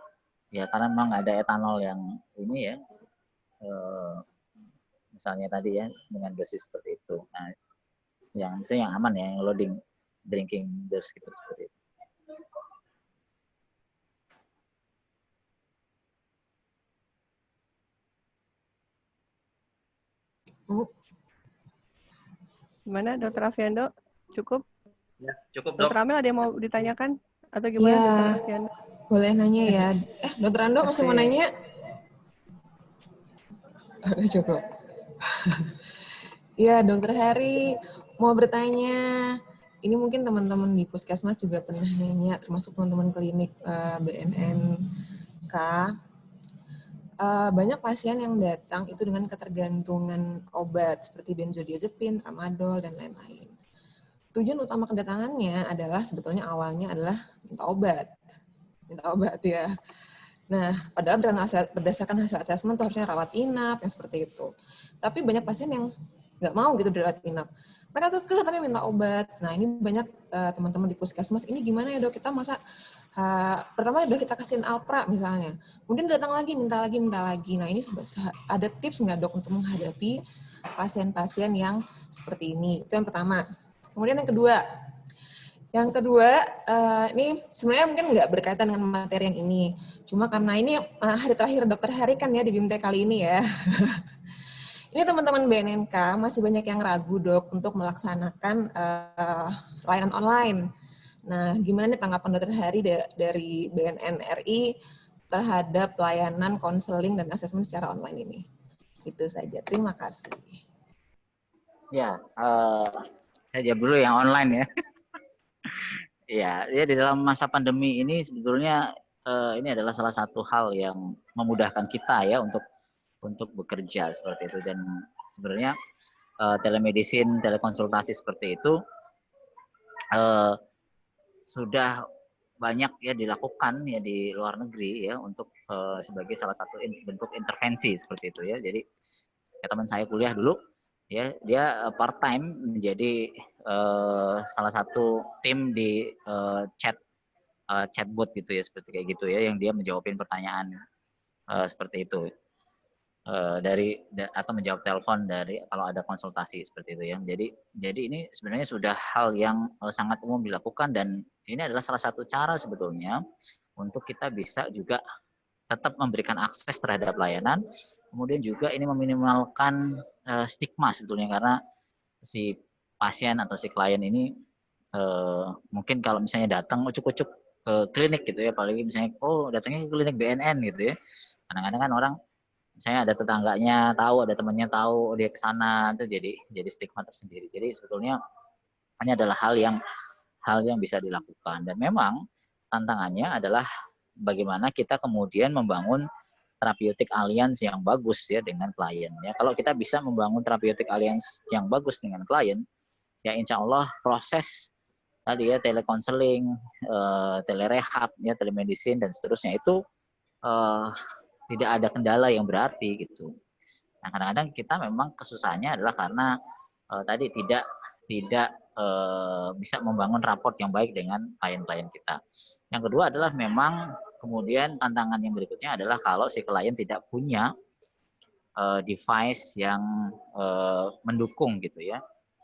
ya karena memang ada etanol yang ini ya, misalnya tadi ya dengan dosis seperti itu. Nah yang misalnya yang aman ya, yang loading drinking dose gitu seperti itu. Gimana Dokter Afiando? Cukup? Ya, cukup Dok. Dokter Amel ada yang mau ditanyakan? Atau gimana ya, Dokter Afiando? Boleh nanya ya. Dokter Ando masih mau nanya? Udah cukup. Ya, Dokter Heri mau bertanya. Ini mungkin teman-teman di Puskesmas juga pernah nanya, termasuk teman-teman klinik BNNK. Banyak pasien yang datang itu dengan ketergantungan obat seperti benzodiazepin, tramadol, dan lain-lain. Tujuan utama kedatangannya adalah sebetulnya awalnya adalah minta obat ya. Nah, padahal berdasarkan hasil asesmen itu harusnya rawat inap yang seperti itu. Tapi banyak pasien yang nggak mau gitu dirawat inap. Mereka kekeh tapi minta obat. Nah, ini banyak teman-teman di Puskesmas, ini gimana ya Dok, kita masa pertama udah kita kasihin Alpra misalnya, kemudian datang lagi minta lagi. Nah, ini ada tips nggak Dok untuk menghadapi pasien-pasien yang seperti ini? Itu yang pertama. Kemudian yang kedua, Yang kedua, ini sebenarnya mungkin nggak berkaitan dengan materi yang ini. Cuma karena ini hari terakhir Dokter Heri kan ya di BIMTEK kali ini ya. Ini teman-teman BNNK masih banyak yang ragu dok untuk melaksanakan layanan online. Nah, gimana nih tanggapan Dokter Heri dari BNN RI terhadap layanan konseling dan asesmen secara online ini? Itu saja. Terima kasih. Ya, saya jawab dulu yang online ya. Ya, di dalam masa pandemi ini sebetulnya ini adalah salah satu hal yang memudahkan kita ya untuk bekerja seperti itu, dan sebenarnya telemedicine, telekonsultasi seperti itu sudah banyak ya dilakukan ya di luar negeri ya untuk sebagai salah satu bentuk intervensi seperti itu ya. Jadi ya, teman saya kuliah dulu ya, dia part time menjadi salah satu tim di chatbot gitu ya, seperti kayak gitu ya, yang dia menjawabin pertanyaan seperti itu atau menjawab telepon dari kalau ada konsultasi seperti itu ya. Jadi ini sebenarnya sudah hal yang sangat umum dilakukan, dan ini adalah salah satu cara sebetulnya untuk kita bisa juga tetap memberikan akses terhadap layanan, kemudian juga ini meminimalkan stigma sebetulnya, karena si pasien atau si klien ini mungkin kalau misalnya datang ucuk-ucuk ke klinik gitu ya, apalagi misalnya datangnya ke klinik BNN gitu ya, kadang-kadang kan orang misalnya ada tetangganya tahu, ada temannya tahu dia ke sana, itu jadi stigma tersendiri. Jadi sebetulnya ini adalah hal yang bisa dilakukan, dan memang tantangannya adalah bagaimana kita kemudian membangun therapeutic alliance yang bagus ya dengan klien ya. Kalau kita bisa membangun therapeutic alliance yang bagus dengan klien, ya insya Allah proses tadi ya telekonseling, telerehab, ya telemedicine dan seterusnya itu tidak ada kendala yang berarti gitu. Nah, kadang-kadang kita memang kesusahannya adalah karena tadi tidak bisa membangun raport yang baik dengan klien-klien kita. Yang kedua adalah memang kemudian tantangan yang berikutnya adalah kalau si klien tidak punya device yang mendukung gitu ya,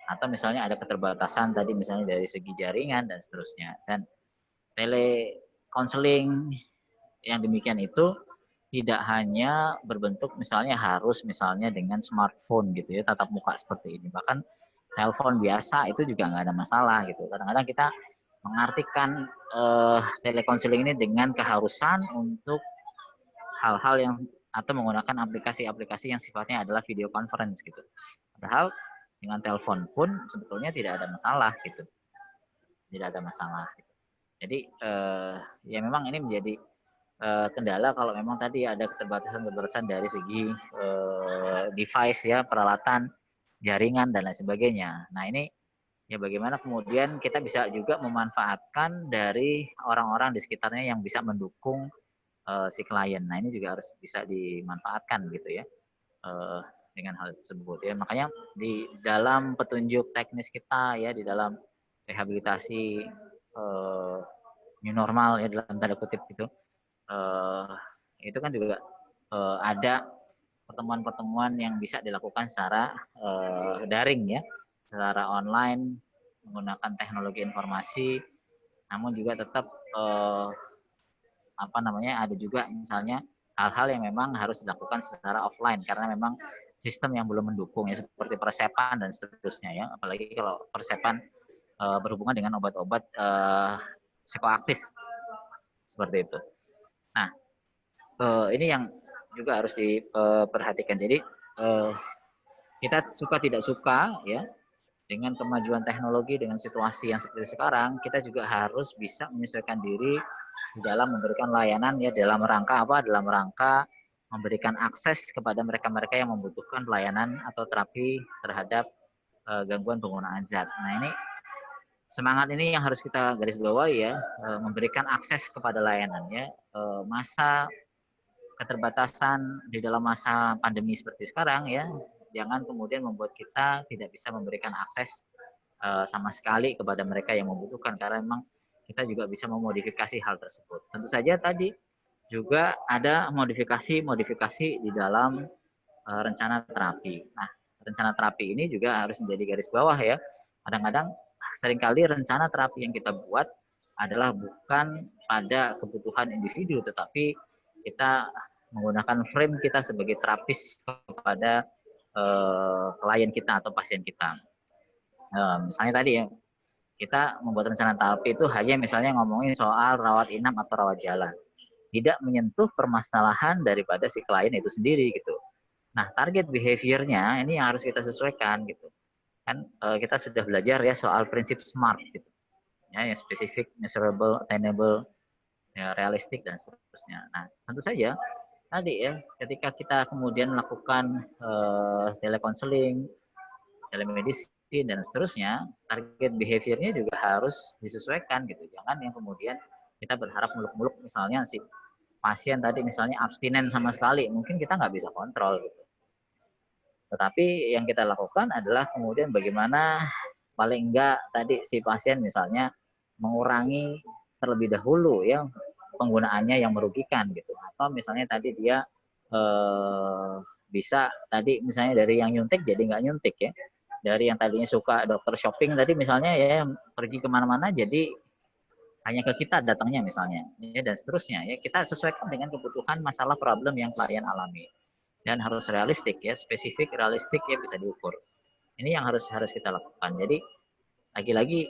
atau misalnya ada keterbatasan tadi misalnya dari segi jaringan dan seterusnya. Dan telekonseling yang demikian itu tidak hanya berbentuk misalnya harus misalnya dengan smartphone gitu ya, tatap muka seperti ini, bahkan telepon biasa itu juga nggak ada masalah gitu. Kadang-kadang kita mengartikan telekonseling ini dengan keharusan untuk hal-hal yang atau menggunakan aplikasi-aplikasi yang sifatnya adalah video conference gitu. Padahal dengan telepon pun sebetulnya tidak ada masalah gitu, tidak ada masalah. Gitu. Jadi ya memang ini menjadi kendala kalau memang tadi ada keterbatasan dari segi device ya, peralatan, jaringan dan lain sebagainya. Nah ini ya bagaimana kemudian kita bisa juga memanfaatkan dari orang-orang di sekitarnya yang bisa mendukung si klien. Nah ini juga harus bisa dimanfaatkan gitu ya dengan hal tersebut ya. Makanya di dalam petunjuk teknis kita ya, di dalam rehabilitasi new normal ya dalam tanda kutip gitu, itu kan juga ada pertemuan-pertemuan yang bisa dilakukan secara daring ya, secara online menggunakan teknologi informasi, namun juga tetap ada juga misalnya hal-hal yang memang harus dilakukan secara offline karena memang sistem yang belum mendukung ya, seperti persepan dan seterusnya ya, apalagi kalau persepan berhubungan dengan obat-obat psikoaktif seperti itu. Nah, ini yang juga harus diperhatikan. Jadi kita suka tidak suka ya dengan kemajuan teknologi, dengan situasi yang seperti sekarang, kita juga harus bisa menyesuaikan diri di dalam memberikan layanan ya, dalam rangka apa? Dalam rangka memberikan akses kepada mereka-mereka yang membutuhkan pelayanan atau terapi terhadap gangguan penggunaan zat. Nah ini semangat ini yang harus kita garis bawahi ya, memberikan akses kepada layanan ya. Masa keterbatasan di dalam masa pandemi seperti sekarang ya, jangan kemudian membuat kita tidak bisa memberikan akses sama sekali kepada mereka yang membutuhkan, karena memang kita juga bisa memodifikasi hal tersebut. Tentu saja tadi juga ada modifikasi di dalam rencana terapi. Nah, rencana terapi ini juga harus menjadi garis bawah ya. Kadang-kadang seringkali rencana terapi yang kita buat adalah bukan pada kebutuhan individu, tetapi kita menggunakan frame kita sebagai terapis kepada klien kita atau pasien kita. Misalnya tadi ya, kita membuat rencana terapi itu hanya misalnya ngomongin soal rawat inap atau rawat jalan, tidak menyentuh permasalahan daripada si klien itu sendiri gitu. Nah, target behavior-nya ini yang harus kita sesuaikan gitu. Kan kita sudah belajar ya soal prinsip SMART gitu. Ya, yang spesifik, measurable, attainable, ya, realistik dan seterusnya. Nah, tentu saja tadi ya, ketika kita kemudian melakukan telekonseling, telemedicine dan seterusnya, target behavior-nya juga harus disesuaikan gitu. Jangan yang kemudian kita berharap muluk-muluk misalnya si pasien tadi misalnya abstinen sama sekali, mungkin kita nggak bisa kontrol gitu. Tetapi yang kita lakukan adalah kemudian bagaimana paling enggak tadi si pasien misalnya mengurangi terlebih dahulu ya penggunaannya yang merugikan gitu. Atau misalnya tadi dia bisa tadi misalnya dari yang nyuntik jadi nggak nyuntik ya. Dari yang tadinya suka dokter shopping tadi misalnya ya pergi kemana-mana jadi hanya ke kita datangnya misalnya ya, dan seterusnya ya, kita sesuaikan dengan kebutuhan masalah problem yang klien alami dan harus realistik ya, spesifik, realistik ya, bisa diukur. Ini yang harus kita lakukan. Jadi lagi-lagi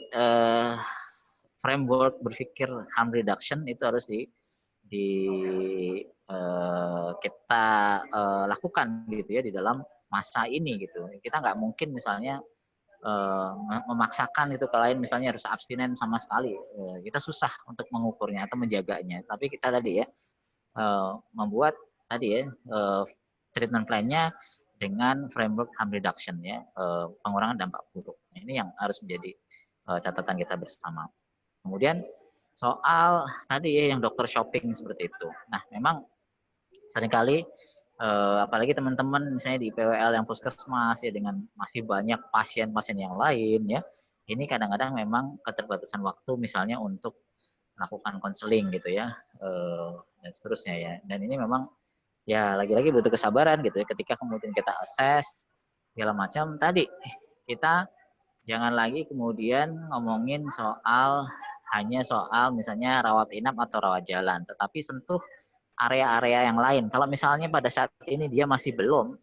framework berpikir harm reduction itu harus kita lakukan gitu ya di dalam masa ini gitu. Kita nggak mungkin misalnya memaksakan itu klien misalnya harus abstinen sama sekali. Kita susah untuk mengukurnya atau menjaganya. Tapi kita tadi ya membuat tadi ya treatment plan-nya dengan framework harm reduction ya, pengurangan dampak buruk. Ini yang harus menjadi catatan kita bersama. Kemudian soal tadi ya yang dokter shopping seperti itu. Nah, memang seringkali apalagi teman-teman misalnya di PWL yang puskesmas ya dengan masih banyak pasien-pasien yang lain ya, ini kadang-kadang memang keterbatasan waktu misalnya untuk melakukan konseling gitu ya dan seterusnya ya. Dan ini memang ya lagi-lagi butuh kesabaran gitu ya ketika kemudian kita assess segala macam tadi kita jangan lagi kemudian ngomongin hanya soal misalnya rawat inap atau rawat jalan, tetapi sentuh area-area yang lain. Kalau misalnya pada saat ini dia masih belum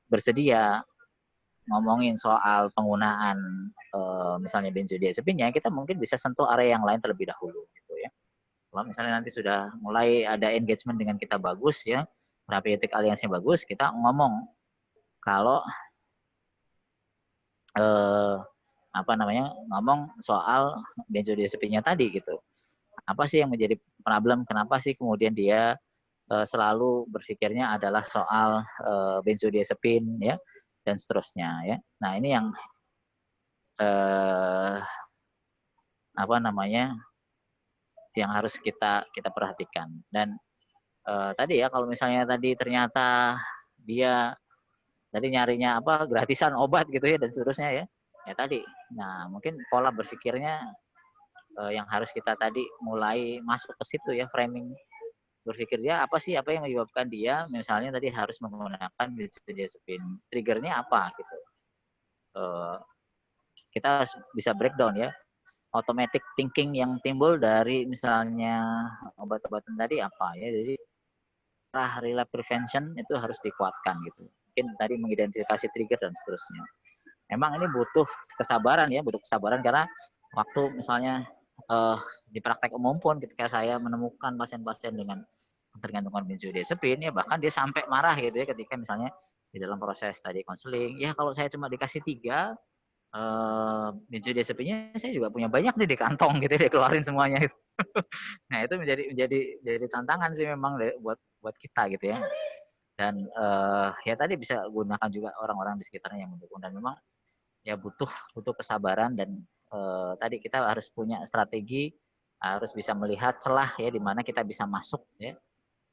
bersedia ngomongin soal penggunaan misalnya benzodiazepinnya, kita mungkin bisa sentuh area yang lain terlebih dahulu gitu ya. Kalau misalnya nanti sudah mulai ada engagement dengan kita bagus ya, therapeutic alliance-nya bagus, kita ngomong kalau ngomong soal benzodiazepinnya tadi gitu. Apa sih yang menjadi problem? Kenapa sih kemudian dia selalu berpikirnya adalah soal benzodiazepin ya dan seterusnya ya. Nah ini yang yang harus kita perhatikan. Dan tadi ya kalau misalnya tadi ternyata dia tadi nyarinya gratisan obat gitu ya dan seterusnya ya. Ya tadi. Nah mungkin pola berpikirnya yang harus kita tadi mulai masuk ke situ ya, framing berpikir dia apa yang menyebabkan dia misalnya tadi harus menggunakan benzodiazepin, triggernya apa gitu. Kita bisa breakdown ya, automatic thinking yang timbul dari misalnya obat-obatan tadi apa ya. Jadi relapse prevention itu harus dikuatkan gitu. Mungkin tadi mengidentifikasi trigger dan seterusnya. Memang ini butuh kesabaran ya, karena waktu misalnya di praktek umum pun ketika saya menemukan pasien-pasien dengan ketergantungan benzodiazepin ya bahkan dia sampai marah gitu ya ketika misalnya di dalam proses tadi konseling ya kalau saya cuma dikasih 3 benzodiazepinnya saya juga punya banyak nih di kantong gitu dia keluarin semuanya gitu. Nah itu menjadi tantangan sih memang buat kita gitu ya. Dan ya tadi bisa gunakan juga orang-orang di sekitarnya yang mendukung dan memang ya butuh kesabaran dan tadi kita harus punya strategi, harus bisa melihat celah ya di mana kita bisa masuk ya.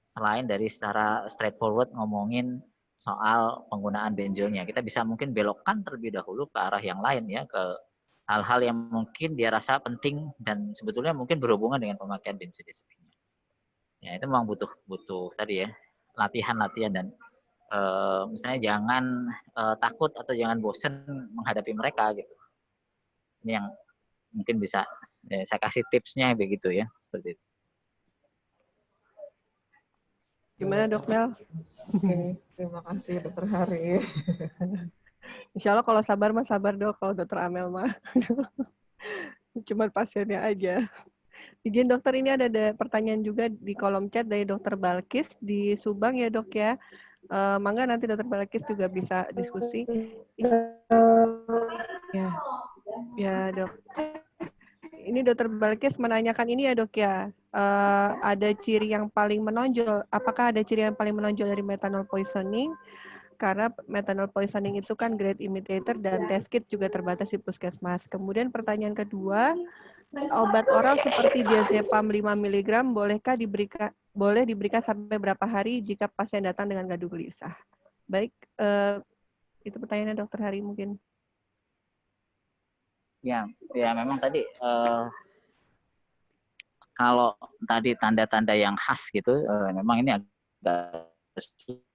Selain dari secara straightforward ngomongin soal penggunaan benzonya, kita bisa mungkin belokkan terlebih dahulu ke arah yang lain ya, ke hal-hal yang mungkin dia rasa penting dan sebetulnya mungkin berhubungan dengan pemakaian benzodiazepinnya. Ya itu memang butuh tadi ya latihan dan misalnya jangan takut atau jangan bosen menghadapi mereka gitu. Ini yang mungkin bisa saya kasih tipsnya begitu ya, seperti itu. Gimana Dok Mel? Oke, terima kasih Dokter Hari. Insya Allah kalau sabar mah sabar Dok, kalau Dokter Amel mah. Cuma pasiennya aja. Izin dokter, ini ada pertanyaan juga di kolom chat dari Dokter Balkis di Subang ya Dok ya. Mangga nanti Dokter Balkis juga bisa diskusi. Ya Dok. Ini Dokter Balkis menanyakan ini ya Dok ya. Ada ciri yang paling menonjol. Apakah ada ciri yang paling menonjol dari methanol poisoning? Karena methanol poisoning itu kan grade imitator dan test kit juga terbatas di puskesmas. Kemudian pertanyaan kedua, obat oral seperti diazepam 5 mg boleh diberikan sampai berapa hari jika pasien datang dengan gaduh gelisah? Baik, itu pertanyaannya Dokter Hari mungkin. Ya memang tadi kalau tadi tanda-tanda yang khas gitu, memang ini agak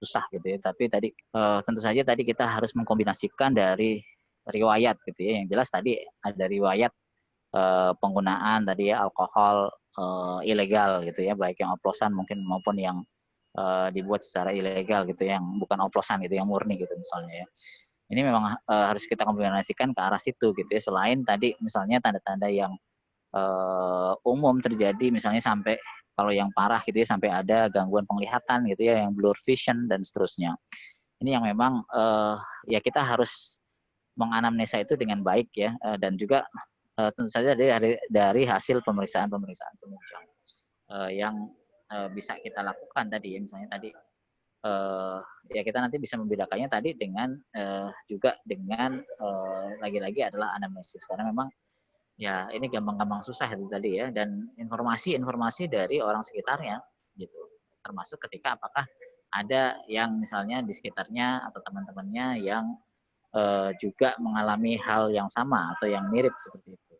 susah gitu ya. Tapi tadi tentu saja tadi kita harus mengkombinasikan dari riwayat gitu ya. Yang jelas tadi ada riwayat penggunaan tadi ya alkohol ilegal gitu ya, baik yang oplosan mungkin maupun yang dibuat secara ilegal gitu ya, yang bukan oplosan gitu, yang murni gitu misalnya ya. Ini memang harus kita kombinasikan ke arah situ gitu ya. Selain tadi misalnya tanda-tanda yang umum terjadi misalnya sampai kalau yang parah gitu ya sampai ada gangguan penglihatan gitu ya, yang blur vision dan seterusnya. Ini yang memang ya kita harus menganamnesa itu dengan baik ya, dan juga tentu saja dari hasil pemeriksaan penunjang yang bisa kita lakukan tadi ya, misalnya tadi ya kita nanti bisa membedakannya tadi dengan juga dengan lagi-lagi adalah anamnesis, karena memang ya ini gampang-gampang susah itu tadi ya, dan informasi dari orang sekitarnya gitu, termasuk ketika apakah ada yang misalnya di sekitarnya atau teman-temannya yang juga mengalami hal yang sama atau yang mirip seperti itu.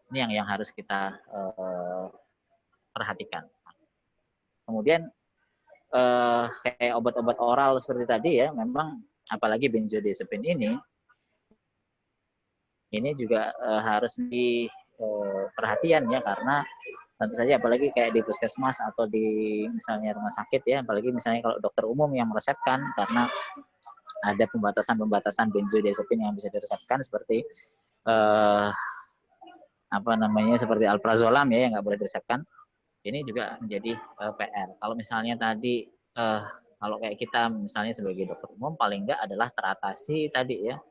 Ini yang harus kita perhatikan. Kemudian kayak obat-obat oral seperti tadi ya, memang apalagi benzodiazepin ini juga harus di perhatian ya, karena tentu saja apalagi kayak di puskesmas atau di misalnya rumah sakit ya, apalagi misalnya kalau dokter umum yang meresepkan, karena ada pembatasan benzodiazepin yang bisa diresepkan seperti seperti alprazolam ya, yang nggak boleh diresepkan. Ini juga menjadi PR. Kalau misalnya tadi kalau kayak kita misalnya sebagai dokter umum paling nggak adalah teratasi tadi ya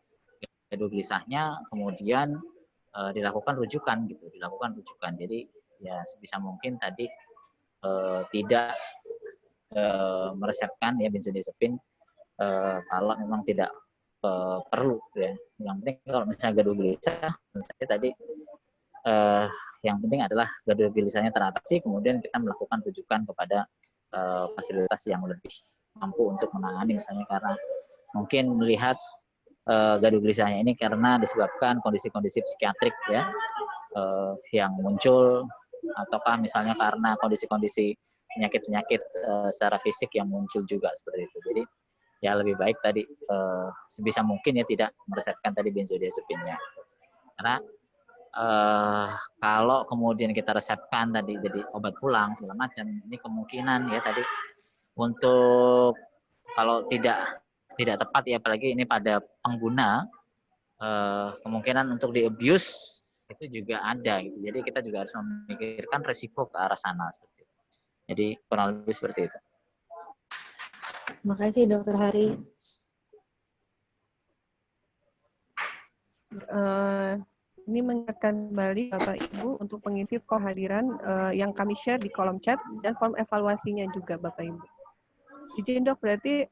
gaduh gelisahnya, kemudian dilakukan rujukan gitu, Jadi ya sebisa mungkin tadi tidak meresepkan ya benzodiazepin kalau memang tidak perlu ya. Yang penting kalau misalnya gaduh gelisah, misalnya tadi yang penting adalah gaduh gelisahnya teratasi, kemudian kita melakukan rujukan kepada fasilitas yang lebih mampu untuk menangani, misalnya karena mungkin melihat gaduh gelisahnya ini karena disebabkan kondisi-kondisi psikiatrik ya yang muncul, ataukah misalnya karena kondisi-kondisi penyakit-penyakit secara fisik yang muncul juga seperti itu. Jadi ya lebih baik tadi sebisa mungkin ya tidak meresepkan tadi benzodiazepinnya, karena kalau kemudian kita resepkan tadi jadi obat pulang segala macam, ini kemungkinan ya tadi untuk kalau tidak tepat ya, apalagi ini pada pengguna, kemungkinan untuk di abuse itu juga ada gitu. Jadi kita juga harus memikirkan resiko ke arah sana seperti itu. Jadi kurang lebih seperti itu. Terima kasih Dokter Hari. Ini mengingatkan kembali Bapak Ibu untuk mengisi form hadiran yang kami share di kolom chat dan form evaluasinya juga Bapak Ibu. Izin Dok, berarti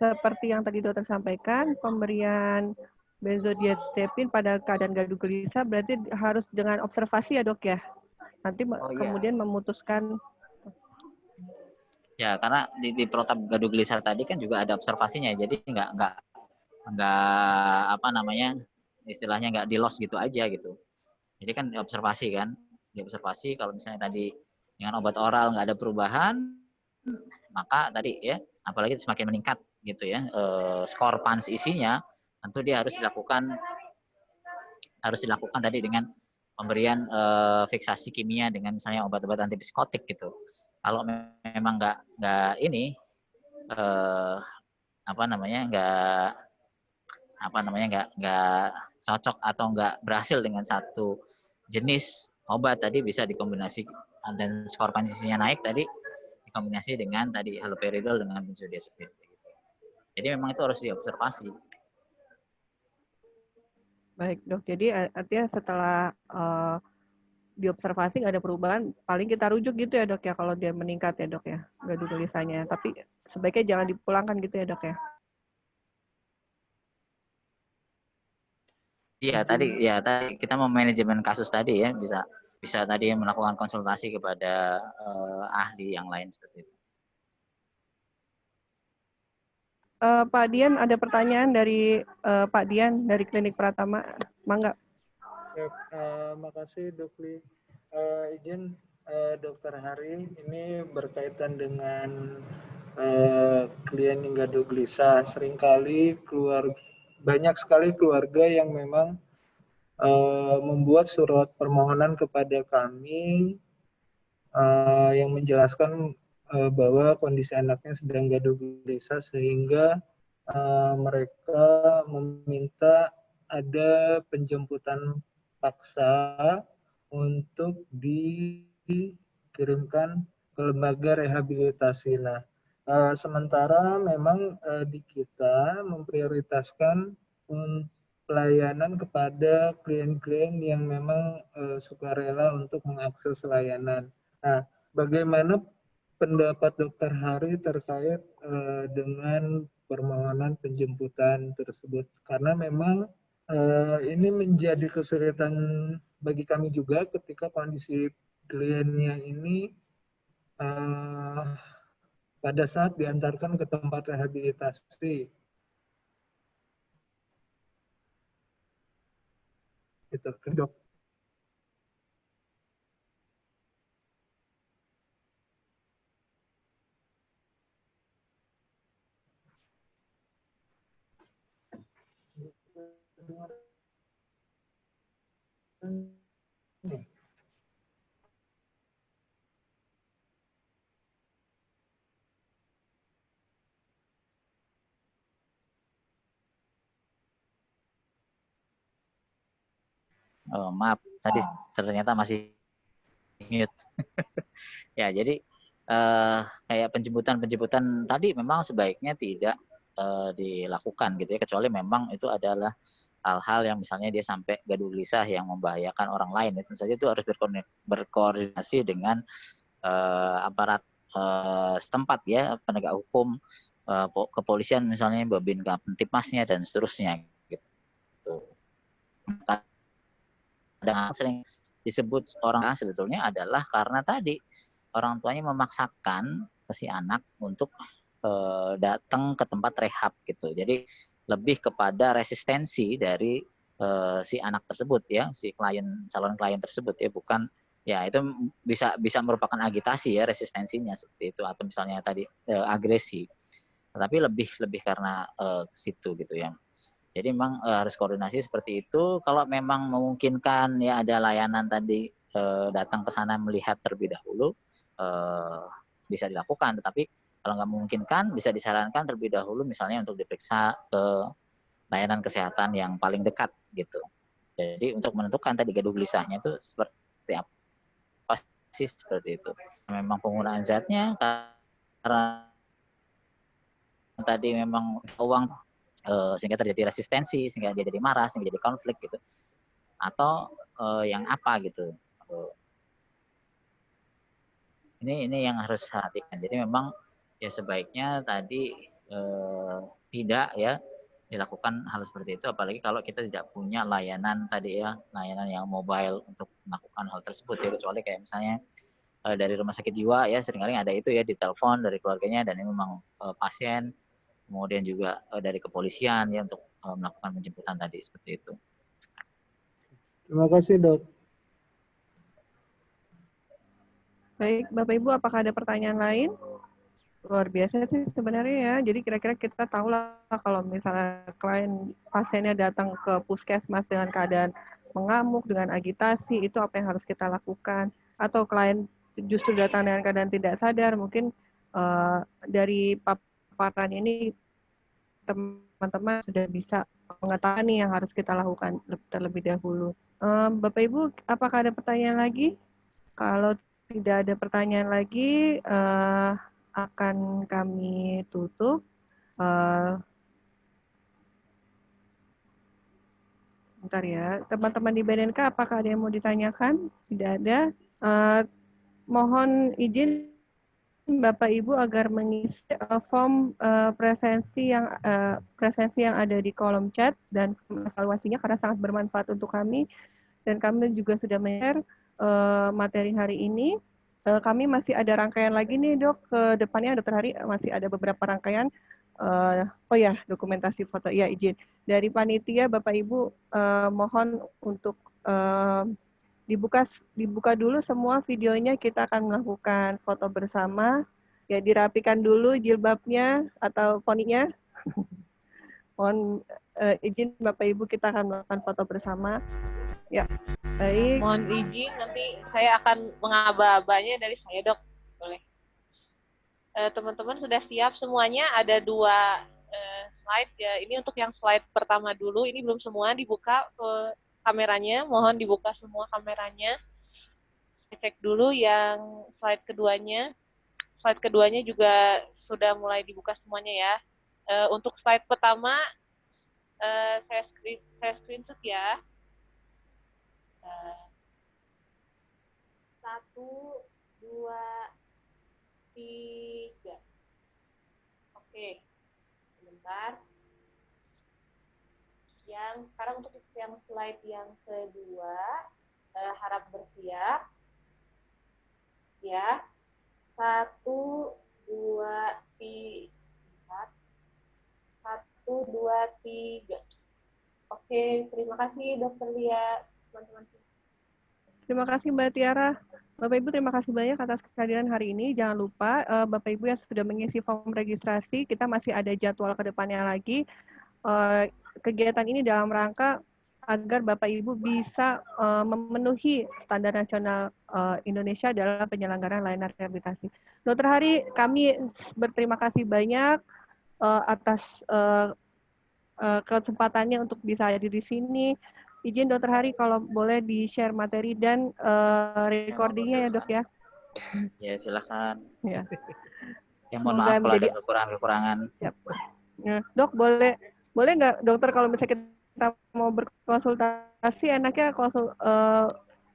seperti yang tadi dokter sampaikan, pemberian benzodiazepin pada keadaan gaduh gelisah berarti harus dengan observasi ya Dok ya? Nanti kemudian memutuskan. Ya, karena di protap gaduh gelisah tadi kan juga ada observasinya, jadi nggak istilahnya nggak di loss gitu aja gitu. Jadi kan diobservasi kalau misalnya tadi dengan obat oral nggak ada perubahan, maka tadi ya apalagi semakin meningkat gitu ya skor PANS isinya, tentu dia harus dilakukan tadi dengan pemberian fiksasi kimia dengan misalnya obat-obat antipsikotik gitu. Kalau memang nggak ini nggak cocok atau nggak berhasil dengan satu jenis obat tadi, bisa dikombinasi dan skor PANS isinya naik tadi dikombinasi dengan tadi haloperidol dengan benzodiazepin. Jadi memang itu harus diobservasi. Baik dok, jadi artinya setelah diobservasi nggak ada perubahan, paling kita rujuk gitu ya dok ya kalau dia meningkat ya dok ya, nggak tulisannya. Tapi sebaiknya jangan dipulangkan gitu ya dok ya. Iya tadi kita memanajemen kasus tadi ya, bisa tadi melakukan konsultasi kepada ahli yang lain seperti itu. Pak Dian, ada pertanyaan dari Pak Dian dari Klinik Pratama, mangga. Makasih Dok Li. Izin Dokter Hari, ini berkaitan dengan klien yang gaduh gelisah. Seringkali banyak sekali keluarga yang memang membuat surat permohonan kepada kami yang menjelaskan bahwa kondisi anaknya sedang gaduh gelisah, sehingga mereka meminta ada penjemputan paksa untuk dikirimkan ke lembaga rehabilitasi. Nah, sementara memang di kita memprioritaskan pelayanan kepada klien-klien yang memang sukarela untuk mengakses layanan. Nah, bagaimana pendapat Dokter Hari terkait dengan permohonan penjemputan tersebut? Karena memang ini menjadi kesulitan bagi kami juga ketika kondisi kliennya ini pada saat diantarkan ke tempat rehabilitasi. Gitu, dok. Maaf, tadi ternyata masih mute. Ya, jadi kayak penjemputan tadi memang sebaiknya tidak dilakukan gitu ya, kecuali memang itu adalah hal-hal yang misalnya dia sampai gaduh gelisah yang membahayakan orang lain. Tentu saja itu harus berkoordinasi dengan aparat setempat ya, penegak hukum, kepolisian misalnya, Babin Kamtipmasnya dan seterusnya gitu. Kadang sering disebut orang sebetulnya adalah karena tadi orang tuanya memaksakan ke si anak untuk datang ke tempat rehab gitu. Jadi lebih kepada resistensi dari si anak tersebut ya, si calon klien tersebut ya, bukan ya, itu bisa merupakan agitasi ya, resistensinya seperti itu, atau misalnya tadi agresi. Tetapi lebih karena ke situ gitu ya. Jadi memang harus koordinasi seperti itu. Kalau memang memungkinkan ya ada layanan tadi datang ke sana melihat terlebih dahulu, bisa dilakukan. Tetapi kalau nggak memungkinkan, bisa disarankan terlebih dahulu misalnya untuk diperiksa ke layanan kesehatan yang paling dekat gitu. Jadi untuk menentukan tadi gaduh gelisahnya itu seperti apa sih, seperti itu. Memang penggunaan zatnya karena tadi memang uang sehingga terjadi resistensi, sehingga dia jadi marah, sehingga jadi konflik gitu, atau yang apa gitu. Ini yang harus perhatikan. Jadi memang ya sebaiknya tadi tidak ya dilakukan hal seperti itu, apalagi kalau kita tidak punya layanan tadi ya, layanan yang mobile untuk melakukan hal tersebut ya, kecuali kayak misalnya dari rumah sakit jiwa ya, seringkali ada itu ya, di telepon dari keluarganya dan ini memang pasien. Kemudian juga dari kepolisian ya untuk melakukan penjemputan tadi seperti itu. Terima kasih dok. Baik, Bapak Ibu, apakah ada pertanyaan lain? Luar biasa sih sebenarnya ya. Jadi kira-kira kita tahu lah kalau misalnya klien pasiennya datang ke puskesmas dengan keadaan mengamuk, dengan agitasi, itu apa yang harus kita lakukan. Atau klien justru datang dengan keadaan tidak sadar, mungkin dari paparan ini teman-teman sudah bisa mengetahui nih yang harus kita lakukan terlebih dahulu. Bapak Ibu, apakah ada pertanyaan lagi? Kalau tidak ada pertanyaan lagi, akan kami tutup. Bentar ya, teman-teman di BNNK, apakah ada yang mau ditanyakan? Tidak ada. Mohon izin Bapak Ibu agar mengisi form presensi yang ada di kolom chat dan evaluasinya karena sangat bermanfaat untuk kami dan kami juga sudah share materi hari ini. Kami masih ada rangkaian lagi nih dok, ke depannya Dokter Hari masih ada beberapa rangkaian. Oh ya, dokumentasi foto, ya izin. Dari panitia Bapak Ibu mohon untuk dibuka dulu semua videonya, kita akan melakukan foto bersama. Ya, dirapikan dulu jilbabnya atau poninya. Mohon izin Bapak Ibu, kita akan melakukan foto bersama. Ya, baik. Mohon izin, nanti saya akan mengaba-abanya dari saya, Dok. Boleh. Teman-teman sudah siap semuanya? Ada 2 slide ya. Ini untuk yang slide pertama dulu. Ini belum semua dibuka kameranya. Mohon dibuka semua kameranya. Saya cek dulu yang slide keduanya. Slide keduanya juga sudah mulai dibuka semuanya ya. Untuk slide pertama, saya screenshot ya. 1, 2, 3. Oke, sebentar. Sekarang untuk yang slide yang kedua, harap bersiap. Ya, 1, 2, 3. 1, 2, 3. Oke, terima kasih Dokter Lia, teman-teman. Terima kasih Mbak Tiara. Bapak Ibu terima kasih banyak atas kehadiran hari ini. Jangan lupa Bapak Ibu yang sudah mengisi form registrasi, kita masih ada jadwal ke depannya lagi. Kegiatan ini dalam rangka agar Bapak Ibu bisa memenuhi standar nasional Indonesia dalam penyelenggaraan layanan rehabilitasi. Dokter Hari, kami berterima kasih banyak atas kesempatannya untuk bisa hadir di sini. Izin Dokter Hari kalau boleh di-share materi dan recordingnya ya Dok ya. Ya silakan. Ya. Ya mohon Semoga maaf kalau ada menjadi kekurangan-kekurangan. ya. Dok boleh nggak Dokter kalau misalnya kita mau berkonsultasi enaknya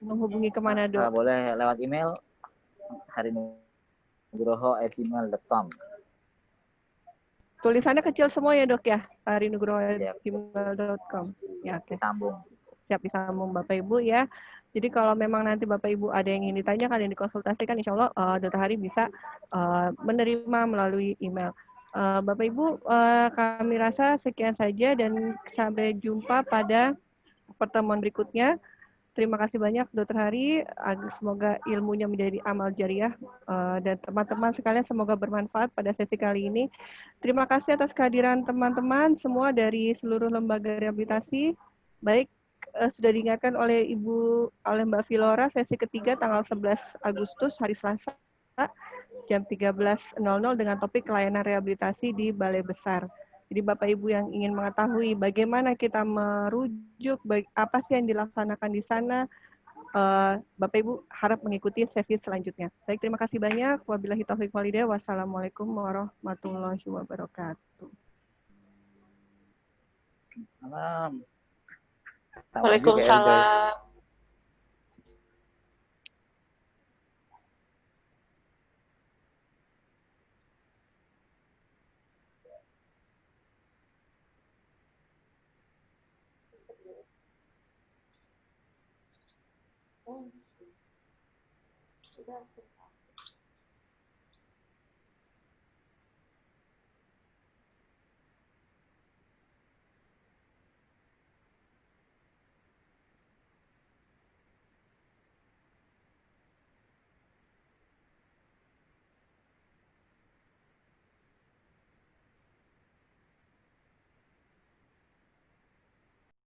menghubungi kemana Dok? Boleh lewat email harinugroho@gmail.com. Tulisannya kecil semua ya Dok ya, Ya, harinugroho@gmail.com. Ya oke. Disambung. Siap disambung Bapak Ibu ya. Jadi kalau memang nanti Bapak Ibu ada yang ingin ditanyakan, yang dikonsultasikan, insya Allah Dokter Hari bisa menerima melalui email. Bapak Ibu, kami rasa sekian saja dan sampai jumpa pada pertemuan berikutnya. Terima kasih banyak Dokter Hari, semoga ilmunya menjadi amal jariah dan teman-teman sekalian semoga bermanfaat pada sesi kali ini. Terima kasih atas kehadiran teman-teman semua dari seluruh lembaga rehabilitasi. Baik, sudah diingatkan oleh Mbak Filora, sesi ketiga tanggal 11 Agustus hari Selasa jam 13.00 dengan topik layanan rehabilitasi di Balai Besar. Jadi Bapak Ibu yang ingin mengetahui bagaimana kita merujuk, apa sih yang dilaksanakan di sana, Bapak Ibu harap mengikuti sesi selanjutnya. Baik, terima kasih banyak. Wabillahi taufiq walhidayah. Wassalamualaikum warahmatullahi wabarakatuh. Salam. Waalaikumsalam. Sudah.